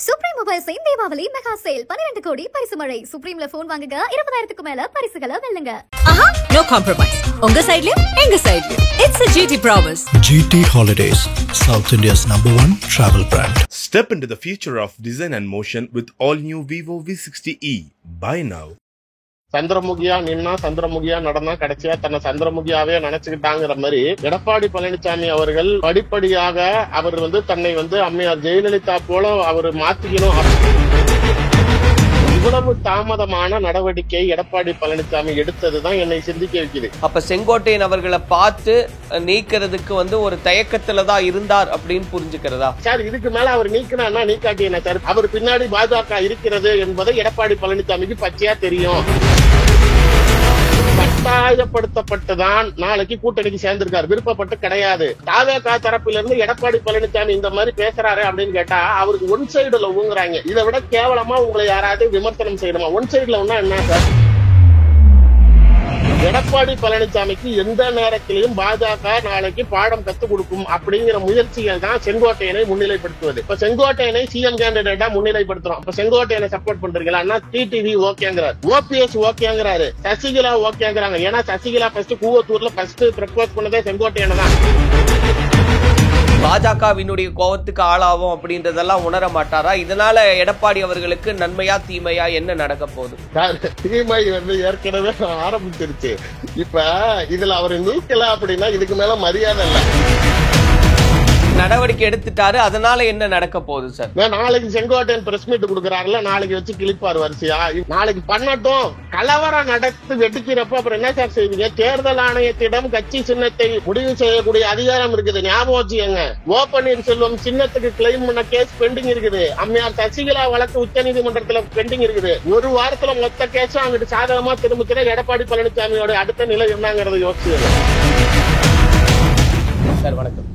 Supreme மொபைல்ஸின் Deepavali mega sale 12 கோடி பரிசு மழை. சுப்ரீம்ல போன் வாங்குங்க 20,000க்கு மேல பரிசுகளை வெல்லுங்க. No compromise. உங்க சைடுலயும் எங்க சைடுலயும். It's a GT promise. GT Holidays, South India's #1 travel brand. Step into the future of design and motion with all new Vivo V60e. Buy now. சந்திரமுகியா நின்னா சந்திரமுகியா நடனா கடைசியா தன்னை சந்திரமுகியாவே நினைச்சுக்கிட்டாங்கிற மாதிரி எடப்பாடி பழனிசாமி அவர்கள் படிப்படியாக அவர் தன்னை அம்மையார் ஜெயலலிதா போல அவர் மாத்திக்கணும். இவ்வளவு தாமதமான நடவடிக்கை எடப்பாடி பழனிசாமி எடுத்ததுதான் என்னை சிந்திக்க வைக்குது. அப்ப செங்கோட்டையன் அவர்களை பார்த்து நீக்கிறதுக்கு ஒரு தயக்கத்துலதான் இருந்தார் அப்படின்னு புரிஞ்சுக்கிறதா சார்? இதுக்கு மேல அவர் நீக்கினா நீக்காட்டி என்ன சார்? அவர் பின்னாடி பாஜக இருக்கிறது என்பதை எடப்பாடி பழனிசாமிக்கு பச்சையா தெரியும். கட்டாயப்படுத்தப்பட்டுதான் நாளைக்கு கூட்டணிக்கு சேர்ந்திருக்காரு, விருப்பப்பட்டு கிடையாது. தாவேகா தரப்பில இருந்து எடப்பாடி பழனிசாமி இந்த மாதிரி பேசுறாரு அப்படின்னு கேட்டா அவருக்கு ஒன் சைடுல ஊங்குறாங்க. இதை விட கேவலமா உங்களை யாராவது விமர்சனம் செய்யணுமா? ஒன் சைடுல என்ன சார்? எடப்பாடி பழனிசாமிக்கு எந்த நேரத்திலையும் பாஜக நாளைக்கு பாடம் கத்துக் கொடுக்கும் அப்படிங்கிற முயற்சிகள் தான் செங்கோட்டையனை முன்னிலைப்படுத்துவது. இப்ப செங்கோட்டையனை சிஎம் கேண்டிடேட்டா முன்னிலைப்படுத்துறோம். இப்ப செங்கோட்டையனை சப்போர்ட் பண்றீங்களா? டிடிவி ஓகேங்கிறார், ஓபிஎஸ் ஓகேங்கிறாரு, சசிகலா ஓகேங்கிறாங்க. ஏன்னா சசிகலா ஃபர்ஸ்ட் கூவத்தூர்ல ஃபர்ஸ்ட் ப்ரப்போஸ் பண்ணதே செங்கோட்டையனை தான். பாஜகவினுடைய கோபத்துக்கு ஆளாவும் அப்படின்றதெல்லாம் உணர மாட்டாரா? இதனால எடப்பாடி அவர்களுக்கு நன்மையா தீமையா என்ன நடக்க போகுது? தீமை ஏற்கனவே ஆரம்பிச்சிருச்சு. இப்ப இதுல அவரை நீக்கல அப்படின்னா இதுக்கு மேல மரியாதை இல்ல. நடவடிக்கை எடுத்துட்டாரு, அதனால என்ன நடக்க போகுது சார்? நாளைக்கு செங்கோட்டையன் பிரஸ் மீட் கொடுக்கறாருல, நாளைக்கு வச்சு கிளிப்பார் வரிசையா. நாளைக்கு பண்ணட்டும். கலவரம் நடத்து வெடிக்கிறப்ப அப்புறம் என்ன சார் செய்வீங்க? தேர்தல் ஆணையத்திடம் கட்சி சின்னத்தை முடிவு செய்யக்கூடிய அதிகாரம் இருக்குது, ஞாபகம் வச்சுக்கோங்க. ஓ பன்னீர்செல்வம் சின்னத்துக்கு கிளைம் பண்ண கேஸ் பெண்டிங் இருக்குது. அம்மையார் சசிகலா வழக்கு உச்ச நீதிமன்றத்துல பெண்டிங் இருக்குது. ஒரு வாரத்துல மொத்த கேஸும் அங்கிட்டு சாதகமா திரும்ப எடப்பாடி பழனிசாமியோட அடுத்த நிலை என்னங்கிறத யோசிச்சு. சார் வணக்கம்.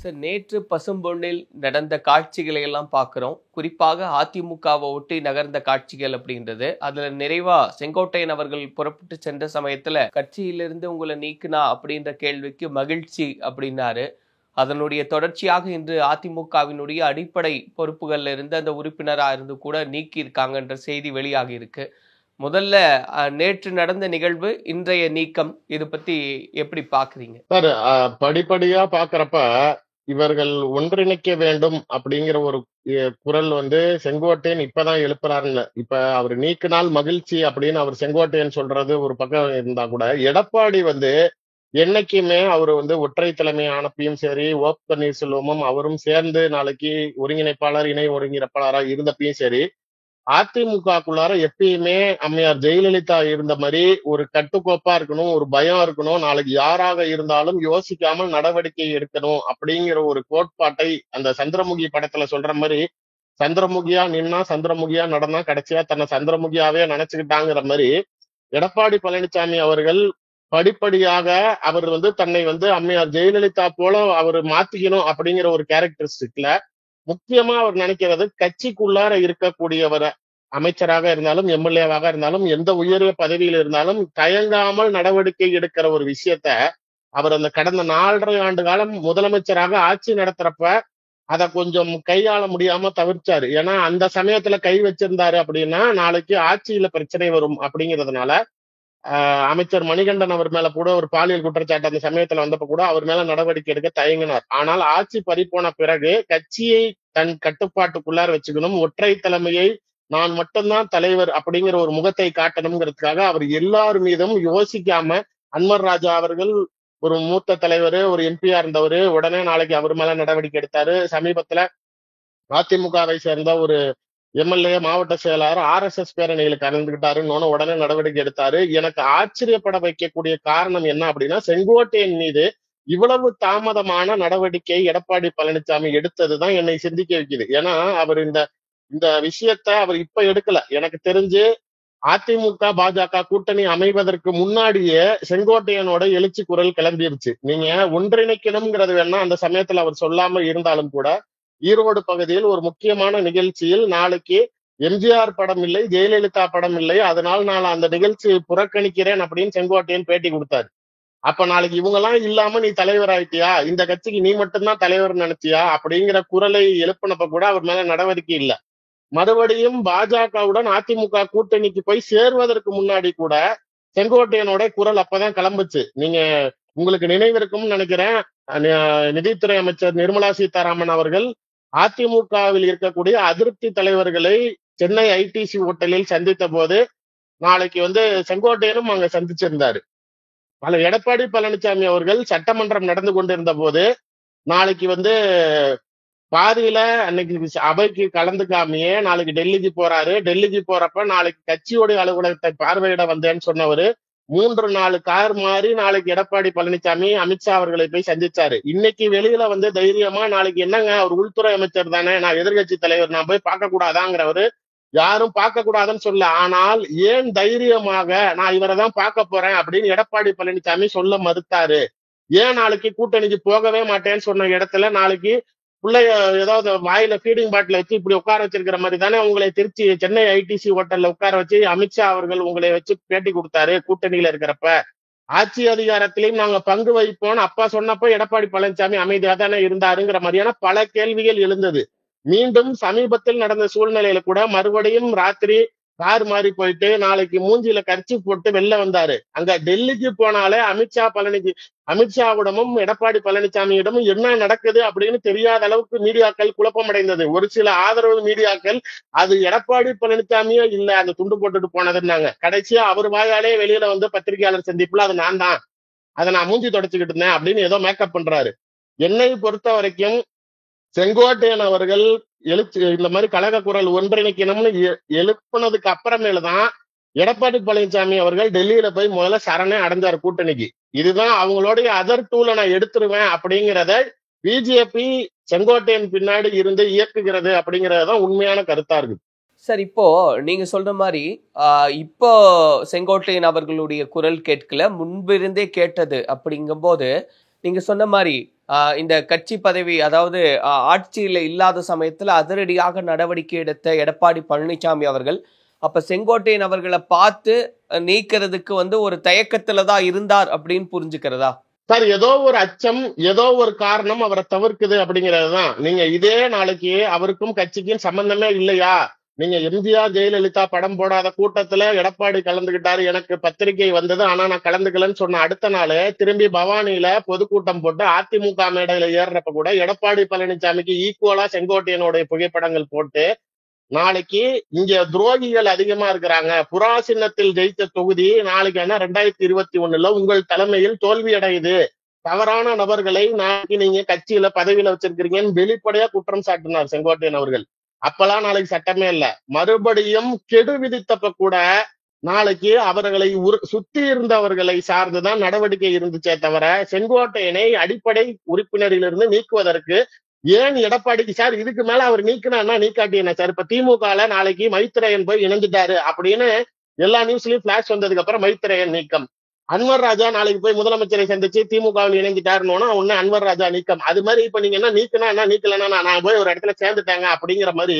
சார், நேற்று பசும்பொன்னில் நடந்த காட்சிகளை எல்லாம் பார்க்கிறோம். குறிப்பாக அதிமுகவை ஒட்டி நகர்ந்த காட்சிகள் அப்படின்றது. அதுல நிறைவா செங்கோட்டையன் அவர்கள் புறப்பட்டு சென்ற சமயத்துல கட்சியிலிருந்து உங்களை நீக்கினா அப்படின்ற கேள்விக்கு மகிழ்ச்சி அப்படின்னாரு. அதனுடைய தொடர்ச்சியாக இன்று அதிமுகவினுடைய அடிப்படை பொறுப்புகள்ல இருந்து அந்த உறுப்பினரா இருந்து கூட நீக்கி இருக்காங்கன்ற செய்தி வெளியாகி இருக்கு. முதல்ல நேற்று நடந்த நிகழ்வு, இன்றைய நீக்கம், இது பத்தி எப்படி பாக்குறீங்க சார்? படிப்படியா பாக்குறப்ப இவர்கள் ஒன்றிணைக்க வேண்டும் அப்படிங்கிற ஒரு குரல் செங்கோட்டையன் இப்பதான் எழுப்புறாருன்னு. இப்ப அவர் நீக்கினால் மகிழ்ச்சி அப்படின்னு அவர் செங்கோட்டையன் சொல்றது ஒரு பக்கம் இருந்தா கூட, எடப்பாடி என்னைக்குமே அவரு ஒற்றை தலைமை ஆனப்பையும் சரி, ஓ பன்னீர்செல்வமும் அவரும் சேர்ந்து நாளைக்கு ஒருங்கிணைப்பாளர் இணை ஒருங்கிணைப்பாளராக இருந்தப்பையும் சரி, அதிமுகக்குள்ளார எப்பயுமே அம்மையார் ஜெயலலிதா இருந்த மாதிரி ஒரு கட்டுக்கோப்பா இருக்கணும், ஒரு பயம் இருக்கணும், நாளைக்கு யாராக இருந்தாலும் யோசிக்காமல் நடவடிக்கை எடுக்கணும் அப்படிங்கிற ஒரு கோட்பாட்டை அந்த சந்திரமுகி படத்துல சொல்ற மாதிரி, சந்திரமுகியா நின்னா சந்திரமுகியா நடனா கடைசியா தன்னை சந்திரமுகியாவே நினைச்சுக்கிட்டாங்கிற மாதிரி எடப்பாடி பழனிசாமி அவர்கள் படிப்படியாக அவர் தன்னை அம்மையார் ஜெயலலிதா போல அவர் மாத்திக்கணும் அப்படிங்கிற ஒரு கேரக்டரிஸ்டிக்ல முக்கியமா அவர் நினைக்கிறது, கட்சிக்குள்ளார இருக்கக்கூடியவரை அமைச்சராக இருந்தாலும் எம்எல்ஏவாக இருந்தாலும் எந்த உயரிய பதவியில் இருந்தாலும் தயங்காமல் நடவடிக்கை எடுக்கிற ஒரு விஷயத்த அவர் அந்த கடந்த 4.5 ஆண்டு காலம் முதலமைச்சராக ஆட்சி நடத்துறப்ப அதை கொஞ்சம் கையாள முடியாம தவிர்ச்சாரு. ஏன்னா அந்த சமயத்துல கை வச்சிருந்தாரு அப்படின்னா நாளைக்கு ஆட்சியில பிரச்சனை வரும் அப்படிங்கிறதுனால அமைச்சர் மணிகண்டன் அவர் மேல கூட ஒரு பாலியல் குற்றச்சாட்டு அந்த சமயத்துல வந்தப்ப கூட அவர் மேல நடவடிக்கை எடுக்க தயங்கினார். ஆனால் ஆட்சி பறிப்போன பிறகு கட்சியை தன் கட்டுப்பாட்டுக்குள்ளார வச்சுக்கணும், ஒற்றை தலைமையை நான் மட்டும்தான் தலைவர் அப்படிங்கிற ஒரு முகத்தை காட்டணுங்கிறதுக்காக அவர் எல்லார் மீதும் யோசிக்காம, அன்வர் ராஜா அவர்கள் ஒரு மூத்த தலைவர், ஒரு எம்பியா இருந்தவர், உடனே நாளைக்கு அவர் மேல நடவடிக்கை எடுத்தாரு. சமீபத்துல அதிமுகவை சேர்ந்த ஒரு எம்எல்ஏ மாவட்ட செயலாளர் RSS பேரணியில் கலந்துகிட்டாருன்னு உடனே நடவடிக்கை எடுத்தாரு. எனக்கு ஆச்சரியப்பட வைக்கக்கூடிய காரணம் என்ன அப்படின்னா, செங்கோட்டையன் மீது இவ்வளவு தாமதமான நடவடிக்கை எடப்பாடி பழனிசாமி எடுத்ததுதான் என்னை சிந்திக்க வைக்குது. ஏன்னா அவர் இந்த விஷயத்த அவர் இப்ப எடுக்கல. எனக்கு தெரிஞ்சு அதிமுக பாஜக கூட்டணி அமைவதற்கு முன்னாடியே செங்கோட்டையனோட எழுச்சி குரல் கிளம்பிருச்சு. நீங்க ஒன்றிணைக்கணும்ங்கிறது வேணா அந்த சமயத்துல அவர் சொல்லாம இருந்தாலும் கூட, ஈரோடு பகுதியில் ஒரு முக்கியமான நிகழ்ச்சியில் நாளைக்கு எம்ஜிஆர் படம் இல்லை, ஜெயலலிதா படம் இல்லை, அதனால் நான் அந்த நிகழ்ச்சியை புறக்கணிக்கிறேன் அப்படின்னு செங்கோட்டையன் பேட்டி கொடுத்தாரு. அப்ப நாளைக்கு இவங்க எல்லாம் இல்லாம நீ தலைவர் ஆயிட்டியா, இந்த கட்சிக்கு நீ மட்டும்தான் தலைவர் நினைச்சியா அப்படிங்கிற குரலை எழுப்பினப்ப கூட அவர் மேல நடவடிக்கை இல்ல. மறுபடியும் பாஜகவுடன் அதிமுக கூட்டணிக்கு போய் சேர்வதற்கு முன்னாடி கூட செங்கோட்டையனோட குரல் அப்பதான் கிளம்புச்சு. நீங்க உங்களுக்கு நினைவிருக்கும்னு நினைக்கிறேன், நிதித்துறை அமைச்சர் நிர்மலா சீதாராமன் அவர்கள் அதிமுகவில் இருக்கக்கூடிய அதிருப்தி தலைவர்களை சென்னை ஐடிசி ஹோட்டலில் சந்தித்த போது நாளைக்கு செங்கோட்டையனும் அங்க சந்திச்சிருந்தாரு. எடப்பாடி பழனிசாமி அவர்கள் சட்டமன்றம் நடந்து கொண்டிருந்த போது நாளைக்கு பாதியில அன்னைக்கு அவைக்கு கலந்துக்காமையே நாளைக்கு டெல்லிக்கு போறாரு. டெல்லிக்கு போறப்ப நாளைக்கு கட்சியோடைய அலுவலகத்தை பார்வையிட வந்தேன்னு சொன்னவரு 3-4 கார் மாறி நாளைக்கு எடப்பாடி பழனிசாமி அமித்ஷா அவர்களை போய் சந்திச்சாரு. இன்னைக்கு வெளியில தைரியமா நாளைக்கு என்னங்க அவர் உள்துறை அமைச்சர் தானே, நான் எதிர்கட்சி தலைவர், நான் போய் பார்க்க கூடாதாங்கிறவரு யாரும் பார்க்க கூடாதுன்னு சொல்ல. ஆனால் ஏன் தைரியமாக நான் இவரை தான் பார்க்க போறேன் அப்படின்னு எடப்பாடி பழனிசாமி சொல்ல மறுத்தாரு? ஏன் நாளைக்கு கூட்டணிக்கு போகவே மாட்டேன்னு சொன்ன இடத்துல நாளைக்கு பிள்ளைய ஏதாவது வாயில ஃபீடிங் பாட்டில வச்சு இப்படி உட்கார வச்சிருக்கிற மாதிரி தானே உங்களை திருச்சி சென்னை ஐடிசி ஹோட்டல்ல உட்கார வச்சு அமித்ஷா அவர்கள் உங்களை வச்சு பேட்டி கொடுத்தாரு. கூட்டணியில இருக்கிறப்ப ஆட்சி அதிகாரத்திலையும் நாங்க பங்கு வகிப்போம்னு அப்பா சொன்னப்போ எடப்பாடி பழனிசாமி அமைதியா தானே இருந்தாருங்கிற மாதிரியான பல கேள்விகள் எழுந்தது. மீண்டும் சமீபத்தில் நடந்த சூழ்நிலையில கூட மறுபடியும் ராத்திரி கார் மாறி போயிட்டு நாளைக்கு மூஞ்சில கர்ச்சி போட்டு வெளில வந்தாரு. அங்க டெல்லிக்கு போனாலே அமித்ஷாவிடமும் எடப்பாடி பழனிசாமியிடமும் என்ன நடக்குது அப்படின்னு தெரியாத அளவுக்கு மீடியாக்கள் குழப்பம் அடைந்தது. ஒரு சில ஆதரவு மீடியாக்கள் அது எடப்பாடி பழனிசாமியே இல்ல அந்த துண்டு போட்டுட்டு போனதுன்னாங்க. கடைசியா அவர் வாயாலே வெளியில பத்திரிகையாளர் சந்திப்புல அது நான் தான், அதை நான் மூஞ்சி தொடச்சுக்கிட்டு இருந்தேன் அப்படின்னு ஏதோ மேக்கப் பண்றாரு. என்னை பொறுத்த வரைக்கும் செங்கோட்டையன் அவர்கள் இந்த மாதிரி கழக குரல் ஒன்றிணைக்கணும்னு எழுப்பினதுக்கு அப்புறமேலுதான் எடப்பாடி பழனிசாமி அவர்கள் டெல்லியில போய் முதல்ல சரணே அடைஞ்சார் கூட்டணிக்கு. இதுதான் அவங்களுடைய அதர் டூலை நான் எடுத்துருவேன் அப்படிங்கிறத பிஜேபி செங்கோட்டையன் பின்னாடி இருந்து இயக்குகிறது அப்படிங்கறதுதான் உண்மையான கருத்தா இருக்கு. சார், இப்போ நீங்க சொல்ற மாதிரி இப்போ செங்கோட்டையன் அவர்களுடைய குரல் கேட்கல, முன்பிருந்தே கேட்டது. அப்படிங்கும்போது நீங்க சொன்ன மாதிரி இந்த கட்சி பதவி, அதாவது ஆட்சியில் இல்லாத சமயத்துல அதிரடியாக நடவடிக்கை எடுத்த எடப்பாடி பழனிசாமி அவர்கள் அப்ப செங்கோட்டையன் அவர்களை பார்த்து நீக்கிறதுக்கு ஒரு தயக்கத்துல தான் இருந்தார் அப்படின்னு புரிஞ்சுக்கிறதா? சார், ஏதோ ஒரு அச்சம், ஏதோ ஒரு காரணம் அவரை தவிர்க்குது அப்படிங்கறதுதான். நீங்க இதே நாளைக்கு அவருக்கும் கட்சிக்கும் சம்பந்தமே இல்லையா, நீங்க எம்ஜிஆர் ஜெயலலிதா படம் போடாத கூட்டத்துல எடப்பாடி கலந்துகிட்டாரு, எனக்கு பத்திரிகை வந்தது ஆனா நான் கலந்துக்கலன்னு சொன்ன அடுத்த நாள் திரும்பி பவானியில பொதுக்கூட்டம் போட்டு அதிமுக மேடையில ஏறுறப்ப கூட எடப்பாடி பழனிசாமிக்கு ஈக்குவலா செங்கோட்டையனுடைய புகைப்படங்கள் போட்டு நாளைக்கு இங்க துரோகிகள் அதிகமா இருக்கிறாங்க, புறா சின்னத்தில் ஜெயித்த தொகுதி நாளைக்கு 2021 உங்கள் தலைமையில் தோல்வி அடையுது, தவறான நபர்களை நாளைக்கு நீங்க கட்சியில பதவியில வச்சிருக்கிறீங்கன்னு வெளிப்படையா குற்றம் சாட்டினார் செங்கோட்டையன் அவர்கள். அப்பெல்லாம் நாளைக்கு சட்டமே இல்ல. மறுபடியும் கெடு விதித்தப்ப கூட நாளைக்கு அவர்களை சுத்தி இருந்தவர்களை சார்ந்துதான் நடவடிக்கை இருந்துச்சே தவிர செங்கோட்டையனை அடிப்படை உறுப்பினரிலிருந்து நீக்குவதற்கு ஏன் எடப்பாடிக்கு சார் இதுக்கு மேல அவர் நீக்கினா நீக்காட்டி என்ன சார்? இப்ப திமுகல நாளைக்கு மைத்ரேயன் போய் இணைஞ்சிட்டாரு அப்படின்னு எல்லா நியூஸ்லயும் பிளாஷ் வந்ததுக்கு அப்புறம் மைத்ரேயன் நீக்கம். அன்வர் ராஜா நாளைக்கு போய் முதலமைச்சரை சந்திச்சு திமுகவில் இணைஞ்சிட்டாருன்னு உடனே அன்வர் ராஜா நீக்கம். அது மாதிரி இப்ப நீங்க என்ன நீக்கினா என்ன நீக்கலன்னா நான் போய் ஒரு இடத்துல சேர்ந்துட்டாங்க அப்படிங்கிற மாதிரி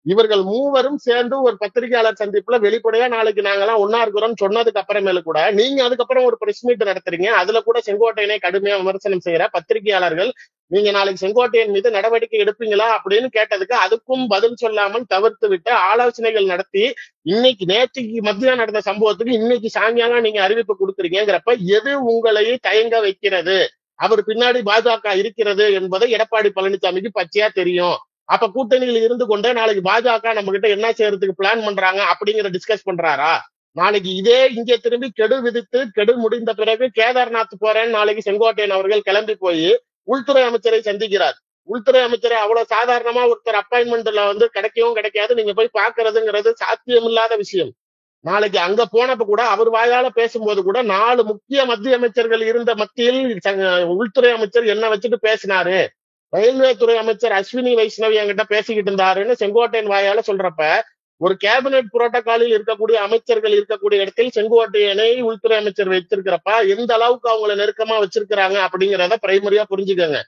இவர்கள் மூவரும் சேர்ந்து ஒரு பத்திரிகையாளர் சந்திப்புல வெளிப்படையா நாளைக்கு நாங்கெல்லாம் ஒன்னா இருக்கிறோம் சொன்னதுக்கு அப்புறமேல கூட நீங்க அதுக்கப்புறம் ஒரு பிரஸ் மீட் நடத்துறீங்க. அதுல கூட செங்கோட்டையனை கடுமையா விமர்சனம் செய்யற பத்திரிகையாளர்கள் நீங்க நாளைக்கு செங்கோட்டையன் மீது நடவடிக்கை எடுப்பீங்களா அப்படின்னு கேட்டதுக்கு அதுக்கும் பதில் சொல்லாமல் தவிர்த்து விட்டு ஆலோசனைகள் நடத்தி இன்னைக்கு நேற்றுக்கு மத்தியம் நடந்த சம்பவத்துக்கு இன்னைக்கு சாயங்காலம் நீங்க அறிவிப்பு கொடுக்குறீங்கிறப்ப எது உங்களை தயங்க வைக்கிறது? அவர் பின்னாடி பாஜக இருக்கிறது என்பதை எடப்பாடி பழனிசாமிக்கு பச்சையா தெரியும். அப்ப கூட்டணியில் இருந்து கொண்டே நாளைக்கு பாஜக நம்ம கிட்ட என்ன செய்யறதுக்கு பிளான் பண்றாங்க அப்படிங்கிற டிஸ்கஸ் பண்றாரா? நாளைக்கு இதே இங்கே திரும்பி கெடு விதித்து கெடு முடிந்த பிறகு கேதார்நாத் போறேன்னு நாளைக்கு செங்கோட்டையன் அவர்கள் கிளம்பி போய் உள்துறை அமைச்சரை சந்திக்கிறார். உள்துறை அமைச்சரை அவ்வளவு சாதாரணமா ஒருத்தர் அப்பாயின்மெண்ட்ல கிடைக்கவும் கிடைக்காது, நீங்க போய் பாக்குறதுங்கிறது சாத்தியமில்லாத விஷயம். நாளைக்கு அங்க போனப்ப கூட அவர் வாயால பேசும்போது கூட 4 முக்கிய மத்திய அமைச்சர்கள் இருந்த மத்தியில் உள்துறை அமைச்சர் என்ன வச்சுட்டு பேசினாரு, ரயில்வே துறை அமைச்சர் அஸ்வினி வைஷ்ணவி என்கிட்ட பேசிக்கிட்டு இருந்தாருன்னு செங்கோட்டையன் வாயால சொல்றப்ப ஒரு கேபினெட் புரோட்டோகாலில் இருக்கக்கூடிய அமைச்சர்கள் இருக்கக்கூடிய இடத்தில் செங்கோட்டையனை உள்துறை அமைச்சர் வச்சிருக்கிறப்ப எந்த அளவுக்கு அவங்களை நெருக்கமா வச்சிருக்கிறாங்க அப்படிங்கிறத பிரைமரியா புரிஞ்சுக்கோங்க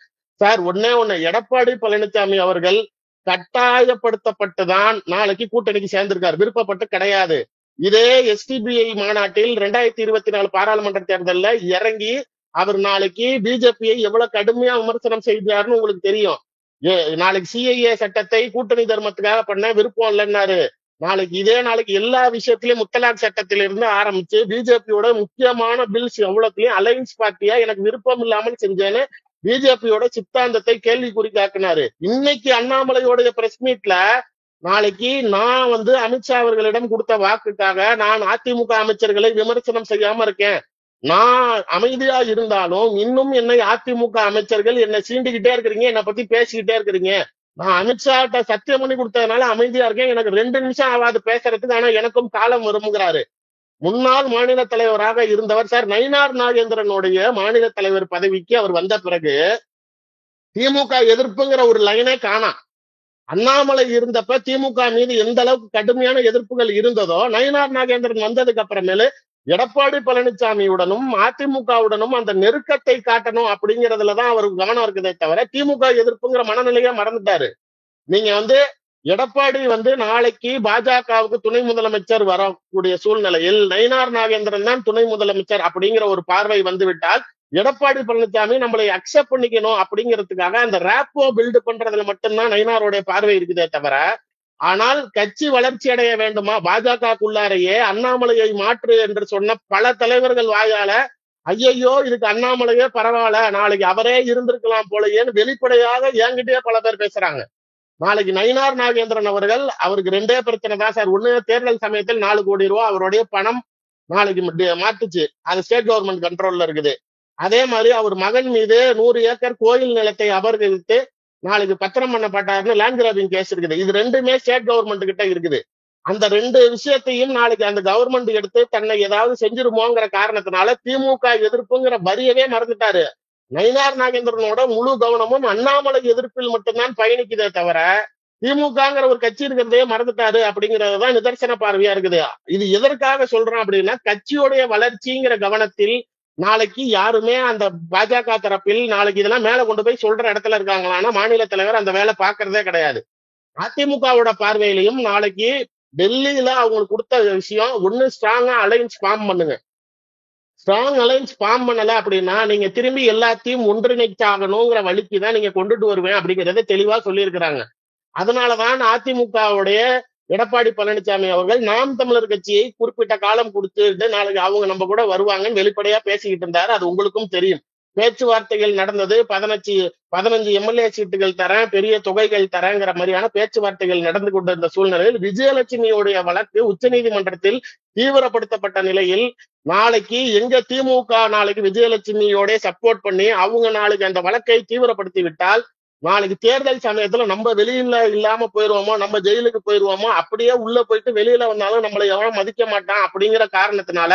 சார். ஒண்ணு எடப்பாடி பழனிசாமி அவர்கள் கட்டாயப்படுத்தப்பட்டுதான் நாளைக்கு கூட்டணிக்கு சேர்ந்திருக்காரு, விருப்பப்பட்டு கிடையாது. இதே எஸ்டிபிஐ மாநாட்டில் 2024 பாராளுமன்ற தேர்தலில் இறங்கி அவர் நாளைக்கு பிஜேபியை எவ்வளவு கடுமையா விமர்சனம் செய்தாருன்னு உங்களுக்கு தெரியும். நாளைக்கு சிஐஏ சட்டத்தை கூட்டணி தர்மத்துக்காக பண்ண விருப்பம் இல்லைன்னாரு. நாளைக்கு எல்லா விஷயத்திலயும் முத்தலாக் சட்டத்திலிருந்து ஆரம்பிச்சு பிஜேபியோட முக்கியமான பில்ஸ் எவ்வளவுலயும் அலைன்ஸ் பார்ட்டியா எனக்கு விருப்பம் இல்லாமல் செஞ்சேன்னு பிஜேபியோட சித்தாந்தத்தை கேள்விக்குறி காக்கினாரு. இன்னைக்கு அண்ணாமலையோடைய பிரஸ் மீட்ல நாளைக்கு நான் அமித்ஷா அவர்களிடம் கொடுத்த வாக்குக்காக நான் அதிமுக அமைச்சர்களை விமர்சனம் செய்யாம இருக்கேன். நான் அமைதியா இருந்தாலும் இன்னும் என்னை அதிமுக அமைச்சர்கள் என்னை சீண்டிக்கிட்டே இருக்கிறீங்க, என்னை பத்தி பேசிக்கிட்டே இருக்கிறீங்க. நான் அமித்ஷாட்ட சத்தியம் பண்ணி கொடுத்ததுனால அமைதியா இருக்கேன். எனக்கு 2 நிமிஷம் ஆகாது பேசுறதுக்கு, ஆனா எனக்கும் காலம் வரும்ங்கிறாரு. முன்னாள் மாநில தலைவராக இருந்தவர் சார் நயினார் நாகேந்திரனுடைய மாநில தலைவர் பதவிக்கு அவர் வந்த பிறகு திமுக எதிர்ப்புங்கிற ஒரு லைனே காணாம். அண்ணாமலை இருந்தப்ப திமுக மீது எந்த அளவுக்கு கடுமையான எதிர்ப்புகள் இருந்ததோ நயினார் நாகேந்திரன் வந்ததுக்கு அப்புறமேலு எடப்பாடி பழனிசாமியுடனும் அதிமுகவுடனும் அந்த நெருக்கத்தை காட்டணும் அப்படிங்கறதுலதான் அவருக்கு கவனம் இருக்குதே தவிர திமுக எதிர்ப்புங்கிற மனநிலையா மறந்துட்டாரு. நீங்க எடப்பாடி நாளைக்கு பாஜகவுக்கு துணை முதலமைச்சர் வரக்கூடிய சூழ்நிலையில் நயினார் நாகேந்திரன் தான் துணை முதலமைச்சர் அப்படிங்கிற ஒரு பார்வை விட்டால் எடப்பாடி பழனிசாமி நம்மளை அக்செப்ட் பண்ணிக்கணும் அப்படிங்கிறதுக்காக அந்த ரேப்போ பில்டு பண்றதுல மட்டும்தான் நயினாருடைய பார்வை இருக்குதே தவிர, ஆனால் கட்சி வளர்ச்சி அடைய வேண்டுமா, பாஜகக்குள்ளாரையே அண்ணாமலையை மாற்று என்று சொன்ன பல தலைவர்கள் வாயால ஐயையோ இதுக்கு அண்ணாமலையே பரவாயில்ல, நாளைக்கு அவரே இருந்திருக்கலாம் போலயேன்னு வெளிப்படையாக என்கிட்டயே பல பேர் பேசுறாங்க. நாளைக்கு நயினார் நாகேந்திரன் அவருக்கு 2 பிரச்சனை தான் சார். ஒண்ணு, தேர்தல் சமயத்தில் 4 கோடி ரூபாய் அவருடைய பணம் நாளைக்கு மாட்டுச்சு, அது ஸ்டேட் கவர்மெண்ட் கண்ட்ரோல்ல இருக்குது. அதே மாதிரி அவர் மகன் மீது 100 ஏக்கர் கோயில் நிலத்தை அபகரித்து நாளைக்கு பத்திரம் பண்ணப்பட்டாருன்னு லேண்ட் கிராபிங் கேஸ் இருக்குது. இது 2மே ஸ்டேட் கவர்மெண்ட் கிட்ட இருக்குது. அந்த 2 விஷயத்தையும் நாளைக்கு அந்த கவர்மெண்ட் எடுத்து தன்னை ஏதாவது செஞ்சிருமோங்கிற காரணத்தினால திமுக எதிர்ப்புங்கிற வரியவே மறந்துட்டாரு. நயினார் நாகேந்திரனோட முழு கவனமும் அண்ணாமலை எதிர்ப்பில் மட்டும்தான் பயணிக்குதே தவிர திமுகங்கிற ஒரு கட்சி இருக்கிறதே மறந்துட்டாரு அப்படிங்கறதுதான் நிதர்சன பார்வையா இருக்குது. இது எதற்காக சொல்றோம் அப்படின்னா, கட்சியோடைய வளர்ச்சிங்கிற கவனத்தில் நாளைக்கு யாருமே அந்த பாஜக தரப்பில் நாளைக்கு இதெல்லாம் மேல கொண்டு போய் சொல்ற இடத்துல இருக்காங்களான்னா மாநில தலைவர் அந்த வேலை பாக்குறதே கிடையாது. அதிமுகவோட பார்வையிலையும் நாளைக்கு டெல்லியில அவங்களுக்கு கொடுத்த விஷயம், ஒண்ணு ஸ்ட்ராங்கா அலைன்ஸ் ஃபார்ம் பண்ணுங்க. ஸ்ட்ராங் அலைன்ஸ் ஃபார்ம் பண்ணல அப்படின்னா நீங்க திரும்பி எல்லாத்தையும் ஒன்றிணைச்சாகணுங்கிற வழிக்கு தான் நீங்க கொண்டுட்டு வருவேன் அப்படிங்கறத தெளிவா சொல்லியிருக்கிறாங்க. அதனாலதான் அதிமுகவுடைய எடப்பாடி பழனிசாமி அவர்கள் நாம் தமிழர் கட்சியை குறிப்பிட்ட காலம் கொடுத்துட்டு நாளைக்கு அவங்க நம்ம கூட வருவாங்கன்னு வெளிப்படையா பேசிக்கிட்டு இருந்தாரு. அது உங்களுக்கும் தெரியும். பேச்சுவார்த்தைகள் நடந்தது. 15 எம்எல்ஏ சீட்டுகள் தரேன், பெரிய தொகைகள் தரேங்கிற மாதிரியான பேச்சுவார்த்தைகள் நடந்து கொண்டிருந்த சூழ்நிலையில் விஜயலட்சுமியுடைய வழக்கு உச்சநீதிமன்றத்தில் தீவிரப்படுத்தப்பட்ட நிலையில் நாளைக்கு எங்க திமுக நாளைக்கு விஜயலட்சுமியோட சப்போர்ட் பண்ணி அவங்க நாளைக்கு அந்த வழக்கை தீவிரப்படுத்தி விட்டால் நாளைக்கு தேர்தல் சமயத்துல நம்ம வெளியில இல்லாம போயிருவோமோ, நம்ம ஜெயிலுக்கு போயிருவோமோ, அப்படியே உள்ள போயிட்டு வெளியில வந்தாலும் நம்மளை எவனும் மதிக்க மாட்டான் அப்படிங்கிற காரணத்தினால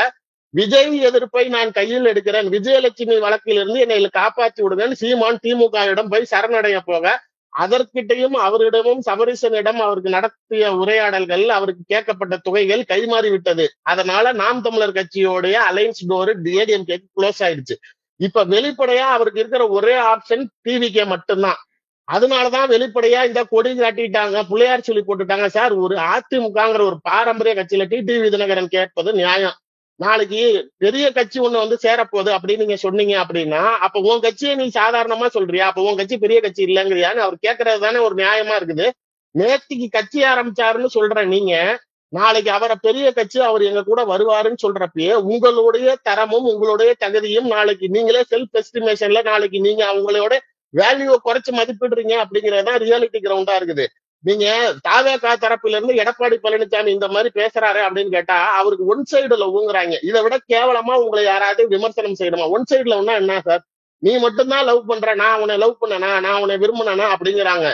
விஜய் எதிர்ப்பை நான் கையில் எடுக்கிறேன், விஜயலட்சுமி வழக்கிலிருந்து என்னை காப்பாற்றி விடுங்கன்னு சீமான் திமுகவிடம் போய் சரணடைய போக அதற்கிட்டையும் அவரிடமும் சபரிசனிடம் அவருக்கு நடத்திய உரையாடல்கள், அவருக்கு கேட்கப்பட்ட தொகைகள் கைமாறி விட்டது. அதனால நாம் தமிழர் கட்சியோடைய அலைன்ஸ் டோர் ஏடிஎம்கே க்ளோஸ் ஆயிடுச்சு. இப்ப வெளிப்படையா அவருக்கு இருக்கிற ஒரே ஆப்ஷன் டிவிகே மட்டும்தான். அதனாலதான் வெளிப்படையா இந்த கொடி காட்டிட்டாங்க, பிள்ளையார் சொல்லி போட்டுட்டாங்க. சார், ஒரு அதிமுகங்கிற ஒரு பாரம்பரிய கட்சியில டிடிவி தினகரன் கேட்பது நியாயம். நாளைக்கு பெரிய கட்சி ஒண்ணு சேரப்போகுது அப்படின்னு நீங்க சொன்னீங்க அப்படின்னா அப்ப உன் கட்சியை நீ சாதாரணமா சொல்றியா, அப்ப உன் கட்சி பெரிய கட்சி இல்லைங்கிறியான்னு அவர் கேட்கறது தானே ஒரு நியாயமா இருக்குது. நேத்திக்கு கட்சி ஆரம்பிச்சாருன்னு சொல்ற நீங்க நாளைக்கு அவரை பெரிய கட்சி அவர் எங்க கூட வருவாருன்னு சொல்றப்பயே உங்களுடைய தரமும் உங்களுடைய தகுதியும் நாளைக்கு நீங்களே செல்ஃப் எஸ்டிமேஷன்ல நாளைக்கு நீங்க அவங்களோட வேல்யூவை குறைச்சு மதிப்பிடுறீங்க அப்படிங்கறதுதான் ரியாலிட்டி கிரவுண்டா இருக்குது. நீங்க தாவேகா தரப்புல இருந்து எடப்பாடி பழனிசாமி இந்த மாதிரி பேசுறாரு அப்படின்னு கேட்டா அவருக்கு ஒன் சைடு லவ்ங்கிறாங்க. இதை விட கேவலமா உங்களை யாராவது விமர்சனம் செய்யணுமா? ஒன் சைடு லவ்னா என்ன சார்? நீ மட்டும்தான் லவ் பண்ற, நான் உன்னை லவ் பண்ணனா, நான் உன்னை விரும்பினா அப்படிங்கிறாங்க.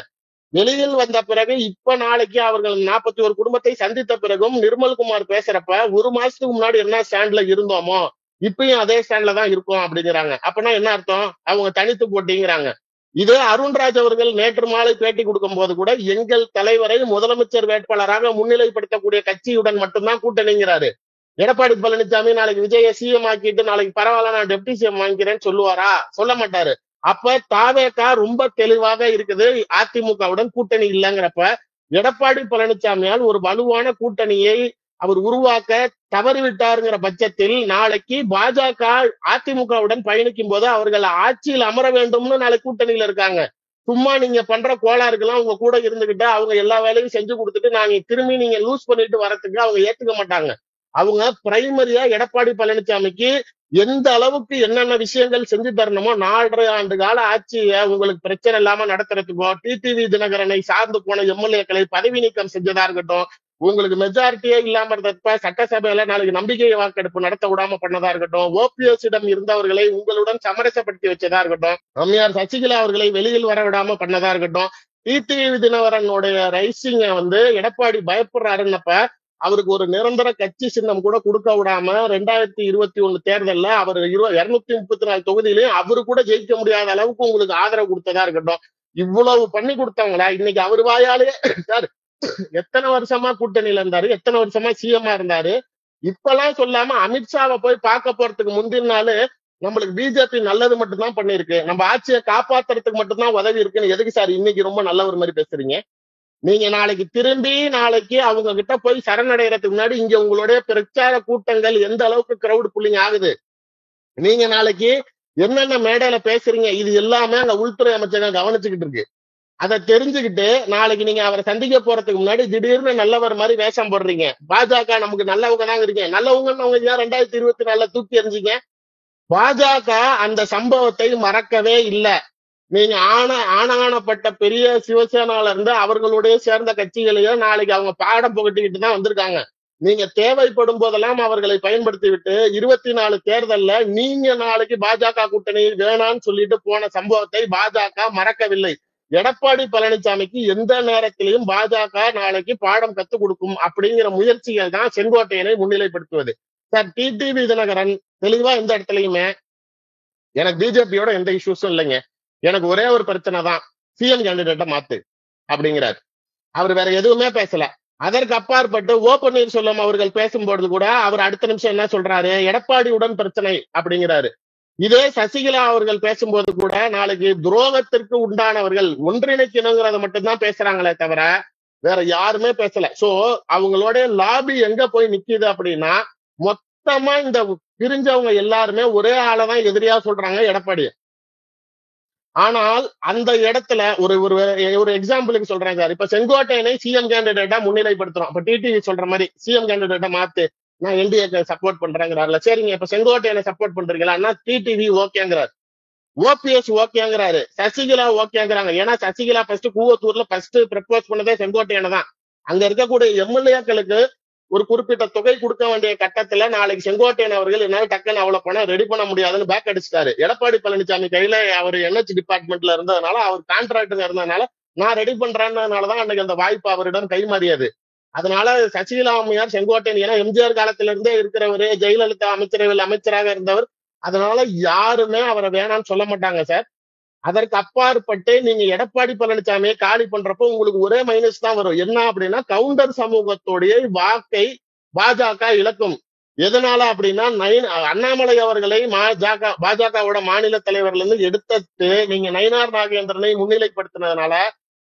வெளியில் வந்த பிறகு இப்ப நாளைக்கு அவர்கள் 41 குடும்பத்தை சந்தித்த பிறகும் நிர்மல்குமார் பேசுறப்ப 1 மாசத்துக்கு முன்னாடி என்ன ஸ்டாண்ட்ல இருந்தோமோ இப்பயும் அதே ஸ்டாண்ட்ல தான் இருக்கும் அப்படிங்கிறாங்க. அப்பனா என்ன அர்த்தம்? அவங்க தனித்து போட்டிங்கிறாங்க. இது அருண்ராஜ் அவர்கள் நேற்று மாலை பேட்டி கொடுக்கும் போது கூட எங்கள் தலைவரை முதலமைச்சர் வேட்பாளராக முன்னிலைப்படுத்தக்கூடிய கட்சியுடன் மட்டும்தான் கூட்டணிங்கிறாரு. எடப்பாடி பழனிசாமி நாளைக்கு விஜய சிஎம் ஆக்கிட்டு நாளைக்கு பரவாயில்ல நான் டெப்டி சிஎம் வாங்கிக்கிறேன்னு சொல்லுவாரா? சொல்ல மாட்டாரு. அப்ப தாவேகா ரொம்ப தெளிவாக இருக்குது, அதிமுகவுடன் கூட்டணி இல்லைங்கிறப்ப எடப்பாடி பழனிசாமியால் ஒரு வலுவான கூட்டணியை அவர் உருவாக்க தவறிவிட்டாருங்கிற பட்சத்தில் நாளைக்கு பாஜக அதிமுகவுடன் பயணிக்கும் போது அவர்கள் ஆட்சியில் அமர வேண்டும்னு நாளைக்கு கூட்டணியில இருக்காங்க. சும்மா நீங்க பண்ற கோளாறுக்கெல்லாம் உங்க கூட இருந்துகிட்டு அவங்க எல்லா வேலையும் செஞ்சு கொடுத்துட்டு நாங்க திரும்பி நீங்க லூஸ் பண்ணிட்டு வரதுக்கு அவங்க ஏத்துக்க மாட்டாங்க. அவங்க பிரைமரியா எடப்பாடி பழனிசாமிக்கு எந்த அளவுக்கு என்னென்ன விஷயங்கள் செஞ்சு தரணுமோ 4.5 ஆண்டு கால ஆட்சியை உங்களுக்கு பிரச்சனை இல்லாம நடத்துறதுக்கோ, டிடிவி தினகரனை சார்ந்து போன எம்எல்ஏக்களை பதவி நீக்கம் செஞ்சதா இருக்கட்டும், உங்களுக்கு மெஜாரிட்டியே இல்லாம இருந்தப்ப சட்டசபையில நாளைக்கு நம்பிக்கை வாக்கெடுப்பு நடத்த விடாம பண்ணதா இருக்கட்டும், ஓபிஎஸ் இடம் இருந்தவர்களை உங்களுடன் சமரசப்படுத்தி வச்சதா இருக்கட்டும், அம்மையார் சசிகலா அவர்களை வெளியில் வர விடாம பண்ணதா இருக்கட்டும், டிடிவி தினகரனுடைய ரைசிங்க எடப்பாடி பயப்படுறாருன்னப்ப அவருக்கு ஒரு நிரந்தர கட்சி சின்னம் கூட கொடுக்க விடாம 2021 தேர்தல்ல அவர் 234 தொகுதியிலையும் அவரு கூட ஜெயிக்க முடியாத அளவுக்கு உங்களுக்கு ஆதரவு கொடுத்ததா இருக்கட்டும். இவ்வளவு பண்ணி கொடுத்தவங்களா இன்னைக்கு அவர் வாயாலே சார் எத்தனை வருஷமா கூட்டணியில இருந்தாரு, எத்தனை வருஷமா சிஎம்மா இருந்தாரு, இப்பெல்லாம் சொல்லாம அமித்ஷாவை போய் பார்க்க போறதுக்கு முந்தின நாள் நம்மளுக்கு பிஜேபி நல்லது மட்டும்தான் பண்ணிருக்கு, நம்ம ஆட்சியை காப்பாத்துறதுக்கு மட்டும்தான் உதவி இருக்குன்னு எதுக்கு சார் இன்னைக்கு ரொம்ப நல்லவர் மாதிரி பேசுறீங்க? நீங்க நாளைக்கு அவங்க கிட்ட போய் சரணடைறதுக்கு முன்னாடி இங்க உங்களுடைய பிரச்சார கூட்டங்கள் எந்த அளவுக்கு கிரௌட் புல்லிங் ஆகுது, நீங்க நாளைக்கு என்னென்ன மேடையில பேசுறீங்க, இது எல்லாமே அங்க உள்துறை அமைச்சகம் கவனிச்சுக்கிட்டு இருக்கு. அதை தெரிஞ்சுக்கிட்டு நாளைக்கு நீங்க அவரை சந்திக்க போறதுக்கு முன்னாடி திடீர்னு நல்லவர் மாதிரி வேஷம் போடுறீங்க. பாஜக நமக்கு நல்லவங்க தாங்க இருக்கீங்க, நல்லவங்கன்னு அவங்க ஏன் 2024 தூக்கி எறிஞ்சிங்க? பாஜக அந்த சம்பவத்தை மறக்கவே இல்லை. நீங்க ஆனானப்பட்ட பெரிய சிவசேனால இருந்து அவர்களுடைய சேர்ந்த கட்சிகளையோ நாளைக்கு அவங்க பாடம் புகட்டிக்கிட்டு தான் வந்திருக்காங்க. நீங்க தேவைப்படும் போதெல்லாம் அவர்களை பயன்படுத்தி விட்டு 24 தேர்தல்ல நீங்க நாளைக்கு பாஜக கூட்டணி வேணான்னு சொல்லிட்டு போன சம்பவத்தை பாஜக மறக்கவில்லை. எடப்பாடி பழனிசாமிக்கு எந்த நேரத்திலையும் பாஜக நாளைக்கு பாடம் கத்துக் கொடுக்கும் அப்படிங்கிற முயற்சிகள் தான் செங்கோட்டையனை முன்னிலைப்படுத்துவது. சார், டிடிவி தினகரன் தெளிவா எந்த இடத்துலயுமே எனக்கு பிஜேபியோட எந்த இஷ்யூஸும் இல்லைங்க, எனக்கு ஒரே ஒரு பிரச்சனை தான், சிஎம் கேண்டிடேட்டை மாத்து அப்படிங்கிறார். அவர் வேற எதுவுமே பேசல. அதற்கு அப்பாற்பட்டு ஓ பன்னீர்செல்வம் அவர்கள் பேசும்போது கூட அவர் அடுத்த நிமிஷம் என்ன சொல்றாரு, எடப்பாடியுடன் பிரச்சனை அப்படிங்கிறாரு. இதே சசிகலா அவர்கள் பேசும்போது கூட நாளைக்கு துரோகத்திற்கு உண்டானவர்கள் ஒன்றிணைக்கணுங்கிறத மட்டும்தான் பேசுறாங்களே தவிர வேற யாருமே பேசல. சோ அவங்களுடைய லாபி எங்க போய் நிக்குது அப்படின்னா, மொத்தமா இந்த பிரிஞ்சவங்க எல்லாருமே ஒரே ஆளதான் எதிரியா சொல்றாங்க எடப்பாடி. ஆனால் அந்த இடத்துல ஒரு எக்ஸாம்பிளுக்கு சொல்றேன் சார். இப்ப செங்கோட்டையனை சிஎம் கேண்டிடேட்டா முன்னிலைப்படுத்துறோம். இப்ப டிடிவி சொல்ற மாதிரி சிஎம் கேண்டிடேட்டா மாத்து, நான் என்டிஏக்கு சப்போர்ட் பண்றேங்கிறாருல. சரிங்க, இப்ப செங்கோட்டையனை சப்போர்ட் பண்றீங்களா? டிடிவி ஓகேங்கிறாரு, ஓபிஎஸ் ஓகேங்கிறாரு, சசிகலா ஓகேங்கிறாங்க. ஏன்னா சசிகலா ஃபர்ஸ்ட் கூவத்தூர்ல ஃபர்ஸ்ட் ப்ரப்போஸ் பண்ணதே செங்கோட்டையனை தான். அங்க இருக்கக்கூடிய எம்எல்ஏக்களுக்கு ஒரு குறிப்பிட்ட தொகை கொடுக்க வேண்டிய கட்டத்துல நாளைக்கு செங்கோட்டையன் அவர்கள் என்னால டக்குன்னு அவ்வளவு பணம் ரெடி பண்ண முடியாதுன்னு பேக் அடிச்சிட்டாரு. எடப்பாடி பழனிசாமி கையில அவர் என்ஹெச் டிபார்ட்மெண்ட்ல இருந்ததுனால, அவர் கான்ட்ராக்டுங்க இருந்ததுனால நான் ரெடி பண்றேன்னதுனாலதான் அன்னைக்கு அந்த வாய்ப்பு அவரிடம் கைமாறியது. அதனால சசிகலா அம்மையார் செங்கோட்டையன், ஏன்னா எம்ஜிஆர் காலத்துல இருந்தே இருக்கிறவரு, ஜெயலலிதா அமைச்சரவையில் அமைச்சராக இருந்தவர், அதனால யாருமே அவரை வேணான்னு சொல்ல மாட்டாங்க சார். அதற்கு அப்பாற்பட்டு நீங்க எடப்பாடி பழனிசாமியை காலி பண்றப்போ உங்களுக்கு ஒரே மைனஸ் தான் வரும். என்ன அப்படின்னா, கவுண்டர் சமூகத்தோடைய வாக்கை பாஜக இழக்கும். எதனால அப்படின்னா, அண்ணாமலை அவர்களை பாஜகவோட மாநில தலைவர்ல இருந்து எடுத்துட்டு நீங்க நயினார் நாகேந்திரனை முன்னிலைப்படுத்தினதுனால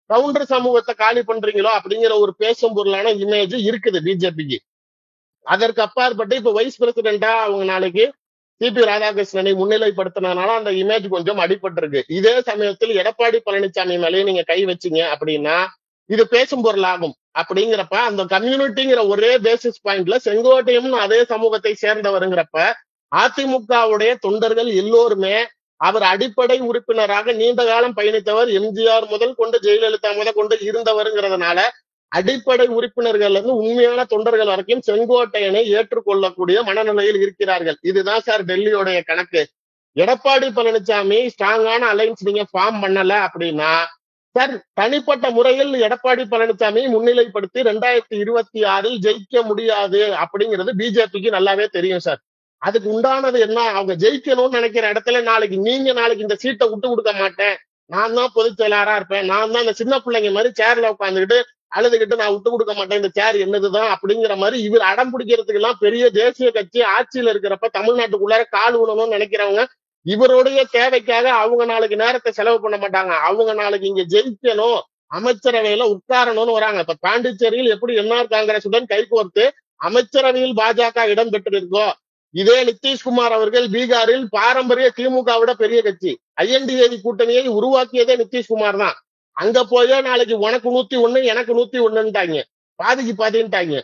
கவுண்டர் சமூகத்தை காலி பண்றீங்களோ அப்படிங்கிற ஒரு பேசும் பொருளான இமேஜ் இருக்குது பிஜேபிக்கு. அதற்கு அப்பாற்பட்டு இப்ப வைஸ் பிரசிடென்டா அவங்க நாளைக்கு சிபி ராதாகிருஷ்ணனை முன்னிலைப்படுத்தினால அந்த இமேஜ் கொஞ்சம் அடிபட்டு இருக்கு. இதே சமயத்தில் எடப்பாடி பழனிசாமி மேலேயே நீங்க கை வச்சீங்க அப்படின்னா இது பேசும் பொருளாகும். அப்படிங்கிறப்ப அந்த கம்யூனிட்டிங்கிற ஒரே பேசிஸ் பாயிண்ட்ல செங்கோட்டையும் அதே சமூகத்தை சேர்ந்தவருங்கிறப்ப அதிமுகவுடைய தொண்டர்கள் எல்லோருமே அவர் அடிப்படை உறுப்பினராக நீண்ட காலம் பயணித்தவர், எம்ஜிஆர் முதல் கொண்டு ஜெயலலிதா முதல் கொண்டு இருந்தவருங்கிறதுனால அடிப்படை உறுப்பினர்கள் இருந்து உண்மையான தொண்டர்கள் வரைக்கும் செங்கோட்டையனை ஏற்றுக்கொள்ளக்கூடிய மனநிலையில் இருக்கிறார்கள். இதுதான் சார் டெல்லியோடைய கணக்கு. எடப்பாடி பழனிசாமி ஸ்ட்ராங்கான அலைன்ஸ் நீங்க ஃபார்ம் பண்ணல அப்படின்னா சார், தனிப்பட்ட முறையில் எடப்பாடி பழனிசாமி முன்னிலைப்படுத்தி 2026 ஜெயிக்க முடியாது அப்படிங்கிறது பிஜேபிக்கு நல்லாவே தெரியும் சார். அதுக்கு உண்டானது என்ன, அவங்க ஜெயிக்கணும்னு நினைக்கிற இடத்துல நாளைக்கு இந்த சீட்டை விட்டு கொடுக்க மாட்டேன், நான் தான் பொதுச் செயலாளரா இருப்பேன், நான் தான் இந்த சின்ன பிள்ளைங்க மாதிரி சேர்ல உட்காந்துக்கிட்டு அழுதுகிட்டு நான் விட்டு கொடுக்க மாட்டேன், இந்த சேர் என்னதுதான் அப்படிங்கிற மாதிரி இவர் அடம் பிடிக்கிறதுக்கு எல்லாம் பெரிய தேசிய கட்சி ஆட்சியில இருக்கிறப்ப தமிழ்நாட்டுக்குள்ளார கால் விடணும்னு நினைக்கிறவங்க இவருடைய தேவைக்காக அவங்க நாளைக்கு நேரத்தை செலவு பண்ண மாட்டாங்க. அவங்க நாளைக்கு இங்க ஜெயிக்கணும், அமைச்சரவையில உட்காரணும்னு வராங்க. இப்ப பாண்டிச்சேரியில் எப்படி என்ஆர் காங்கிரசுடன் கைகோர்த்து அமைச்சரவையில் பாஜக இடம் பெற்றிருக்கோ, இதே நிதிஷ்குமார் அவர்கள் பீகாரில் பாரம்பரிய திமுகவிட பெரிய கட்சி INDA கூட்டணியை உருவாக்கியதே நிதிஷ்குமார் தான். அங்க போய் நாளைக்கு உனக்கு 101 எனக்கு 101ன்ட்டாங்க, பாதிக்கு பாதின்ட்டாங்க.